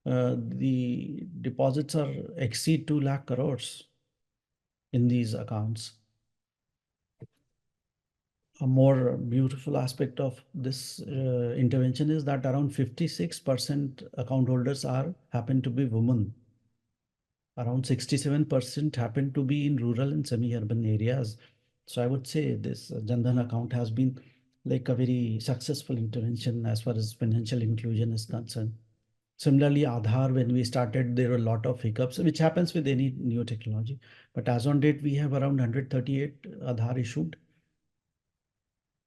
the deposits are exceed 2 lakh crores in these accounts. A more beautiful aspect of this intervention is that around 56% account holders happen to be women. Around 67% happen to be in rural and semi-urban areas. So I would say this Jan Dhan account has been like a very successful intervention as far as financial inclusion is concerned. Similarly, Aadhaar, when we started, there were a lot of hiccups, which happens with any new technology. But as on date, we have around 138 Aadhaar issued.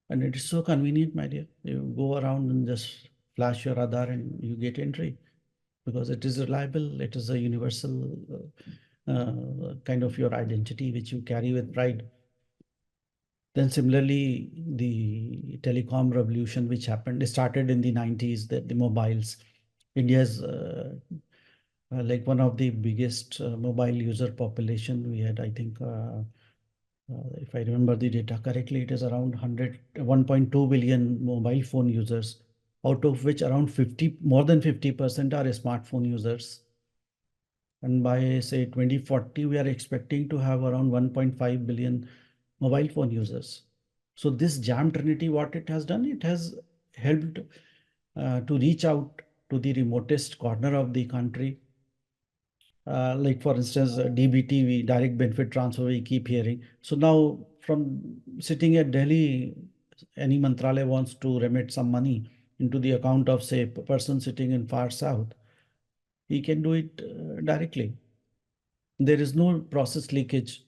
And it is so convenient, my dear. You go around and just flash your Aadhaar and you get entry, because it is reliable. It is a universal kind of your identity, which you carry with pride. Then similarly, the telecom revolution, which started in the 90s, the mobiles. India's like one of the biggest mobile user population. We had, I think, if I remember the data correctly, it is around 1.2 billion mobile phone users, out of which around more than 50% are smartphone users. And by say 2040, we are expecting to have around 1.5 billion mobile phone users. So this Jam Trinity, what it has done, it has helped to reach out to the remotest corner of the country. Like for instance, DBT, direct benefit transfer, we keep hearing. So now from sitting at Delhi, any Mantralaya wants to remit some money into the account of say a person sitting in far south, he can do it directly. There is no process leakage.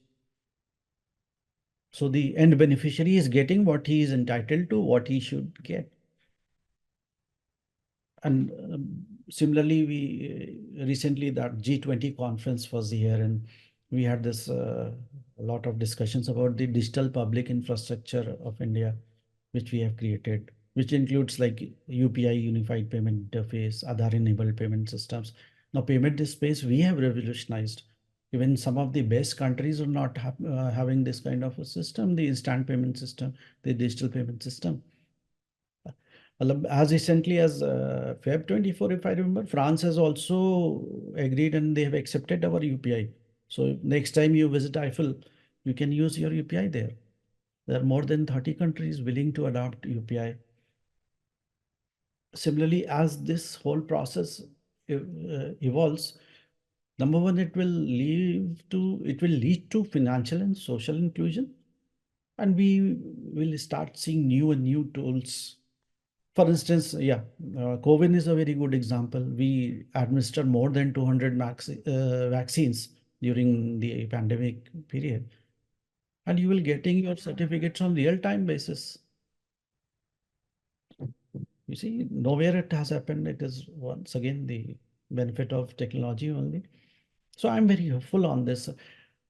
So the end beneficiary is getting what he is entitled to, what he should get. And similarly, we recently that G20 conference was here, and we had this a lot of discussions about the digital public infrastructure of India, which we have created, which includes like UPI, Unified Payment Interface, Aadhaar-enabled payment systems. Now, payment space we have revolutionized. Even some of the best countries are not having this kind of a system, the instant payment system, the digital payment system. As recently as Feb 24, if I remember, France has also agreed and they have accepted our UPI. So next time you visit Eiffel, you can use your UPI there. There are more than 30 countries willing to adopt UPI. Similarly, as this whole process evolves, number one, it will lead to financial and social inclusion, and we will start seeing new and new tools. For instance, COVID is a very good example. We administered more than 200 vaccines during the pandemic period, and you will getting your certificates on real-time basis. You see, nowhere it has happened. It is once again the benefit of technology only. So I'm very hopeful on this.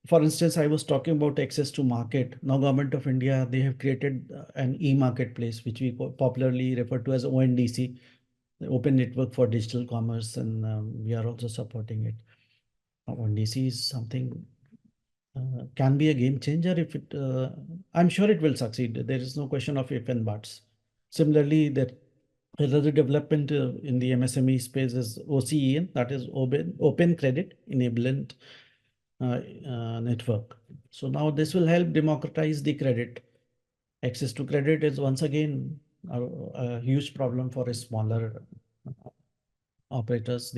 For instance, I was talking about access to market. Now, Government of India, they have created an e-marketplace, which we popularly refer to as ONDC, the Open Network for Digital Commerce, and we are also supporting it. ONDC is something can be a game changer if it, I'm sure it will succeed. There is no question of if and buts. Similarly, there another development in the MSME space is OCEN, that is Open Credit Enablement Network. So now this will help democratize the credit. Access to credit is once again a huge problem for a smaller operators,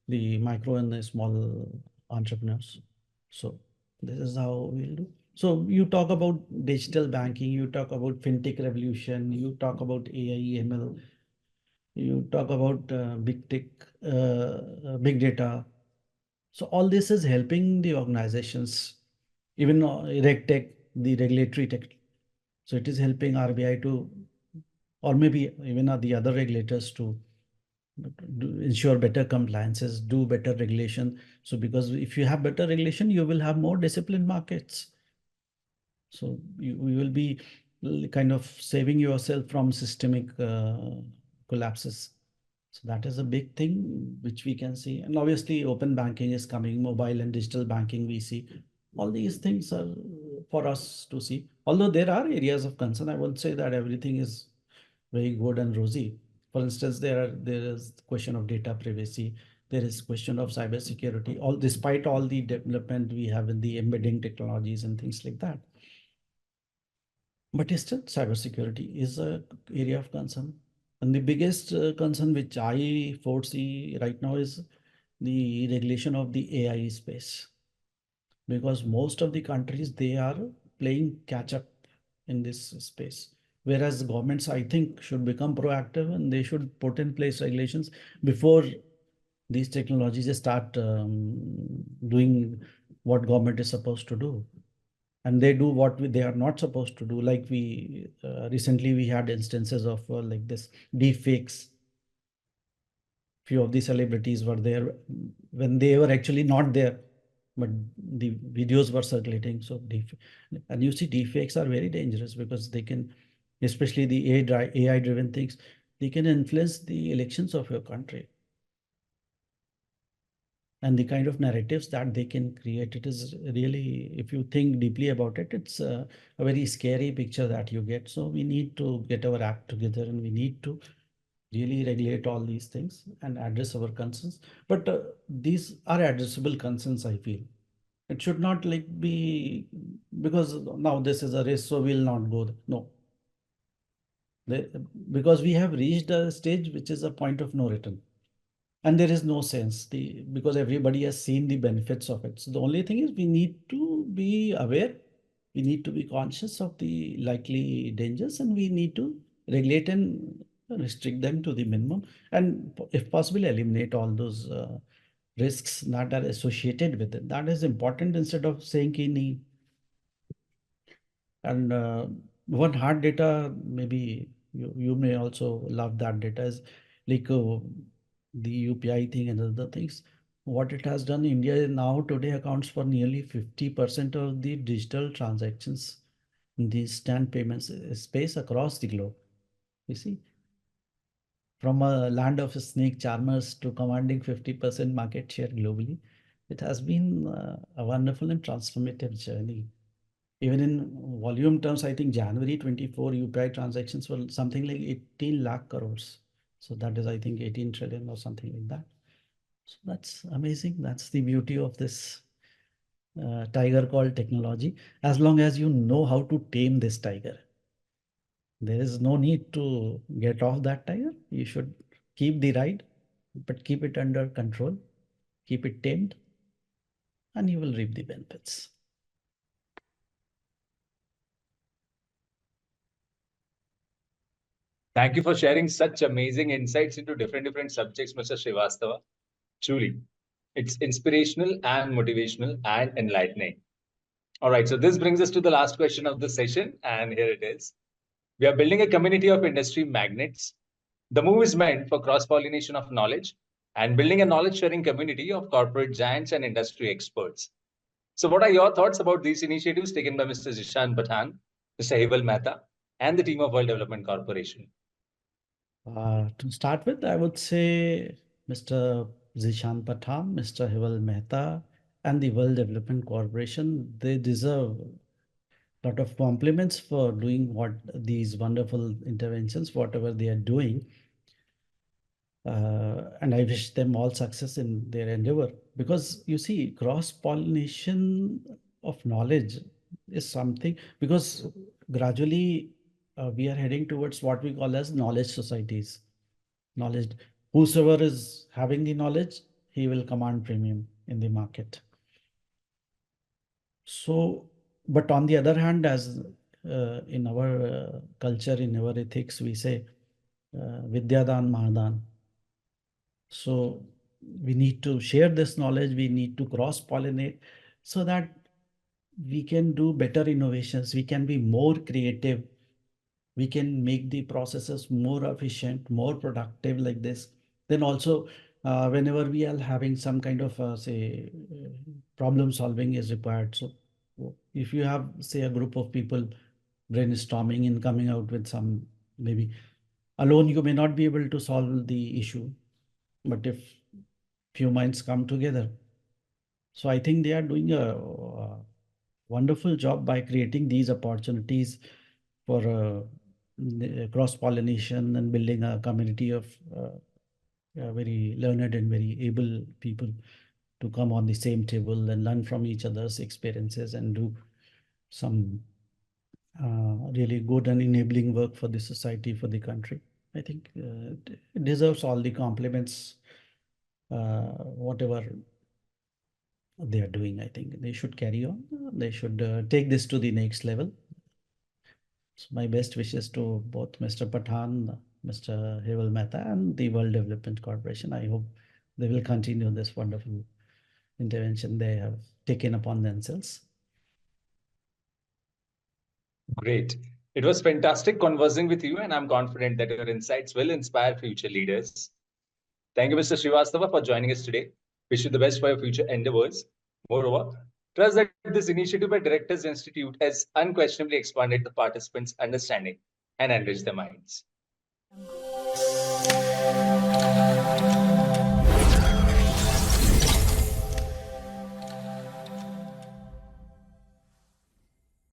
the micro and the small entrepreneurs. So this is how we'll do. So you talk about digital banking, you talk about fintech revolution, you talk about AI, ML, you talk about big tech, big data. So all this is helping the organizations, even reg tech, the regulatory tech. So it is helping RBI to, or maybe even the other regulators to ensure better compliances, do better regulation. So because if you have better regulation, you will have more disciplined markets. So you will be kind of saving yourself from systemic collapses. So that is a big thing which we can see. And obviously open banking is coming, mobile and digital banking we see. All these things are for us to see. Although there are areas of concern, I won't say that everything is very good and rosy. For instance, there is the question of data privacy. There is question of cybersecurity. All despite all the development we have in the embedding technologies and things like that. But still, cybersecurity is a area of concern. And the biggest concern which I foresee right now is the regulation of the AI space. Because most of the countries, they are playing catch up in this space. Whereas governments, I think, should become proactive and they should put in place regulations before these technologies start doing what government is supposed to do. And they do what they are not supposed to do. Like we recently we had instances of like this deep fakes. Few of the celebrities were there when they were actually not there, but the videos were circulating. So and you see deep fakes are very dangerous because they can, especially the AI driven things, they can influence the elections of your country. And the kind of narratives that they can create, it is really, if you think deeply about it, it's a very scary picture that you get. So we need to get our act together and we need to really regulate all these things and address our concerns. But these are addressable concerns, I feel. It should not like be because now this is a race, so we'll not go. No. Because we have reached a stage which is a point of no return. And there is no sense because everybody has seen the benefits of it. So the only thing is we need to be aware. We need to be conscious of the likely dangers and we need to regulate and restrict them to the minimum. And if possible, eliminate all those risks that are associated with it. That is important instead of saying ki and one hard data, maybe you may also love that data is like the UPI thing and other things. What it has done, India now today accounts for nearly 50% of the digital transactions in the instant payments space across the globe. You see, from a land of snake charmers to commanding 50% market share globally, it has been a wonderful and transformative journey. Even in volume terms, I think January 24 UPI transactions were something like 18 lakh crores. So that is, I think, 18 trillion or something like that. So that's amazing. That's the beauty of this tiger called technology. As long as you know how to tame this tiger, there is no need to get off that tiger. You should keep the ride, but keep it under control, keep it tamed, and you will reap the benefits. Thank you for sharing such amazing insights into different subjects, Mr. Srivastava. Truly, it's inspirational and motivational and enlightening. All right, so this brings us to the last question of the session, and here it is. We are building a community of industry magnates. The move is meant for cross-pollination of knowledge and building a knowledge-sharing community of corporate giants and industry experts. So what are your thoughts about these initiatives taken by Mr. Zishan Pathan, Mr. Heval Mehta, and the team of World Development Corporation? To start with, I would say Mr. Zishan Pathan, Mr. Heval Mehta, and the World Development Corporation, they deserve a lot of compliments for doing what these wonderful interventions, whatever they are doing. And I wish them all success in their endeavor, because you see, cross pollination of knowledge is something, because gradually we are heading towards what we call as knowledge societies. Knowledge, whosoever is having the knowledge, he will command premium in the market. So, but on the other hand, as in our culture, in our ethics, we say Vidyadan Mahadan. So we need to share this knowledge, we need to cross-pollinate so that we can do better innovations, we can be more creative, we can make the processes more efficient, more productive like this. Then also, whenever we are having some kind of, say, problem solving is required. So if you have, say, a group of people brainstorming and coming out with some, maybe alone you may not be able to solve the issue, but if few minds come together. So I think they are doing a wonderful job by creating these opportunities for cross-pollination and building a community of very learned and very able people to come on the same table and learn from each other's experiences and do some really good and enabling work for the society, for the country. I think it deserves all the compliments, whatever they are doing. I think they should carry on. They should take this to the next level. So my best wishes to both Mr. Pathan, Mr. Heval Mehta, and the World Development Corporation. I hope they will continue this wonderful intervention they have taken upon themselves. Great. It was fantastic conversing with you, and I'm confident that your insights will inspire future leaders. Thank you, Mr. Srivastava, for joining us today. Wish you the best for your future endeavors. Moreover, trust that this initiative by Directors Institute has unquestionably expanded the participants' understanding and enriched their minds.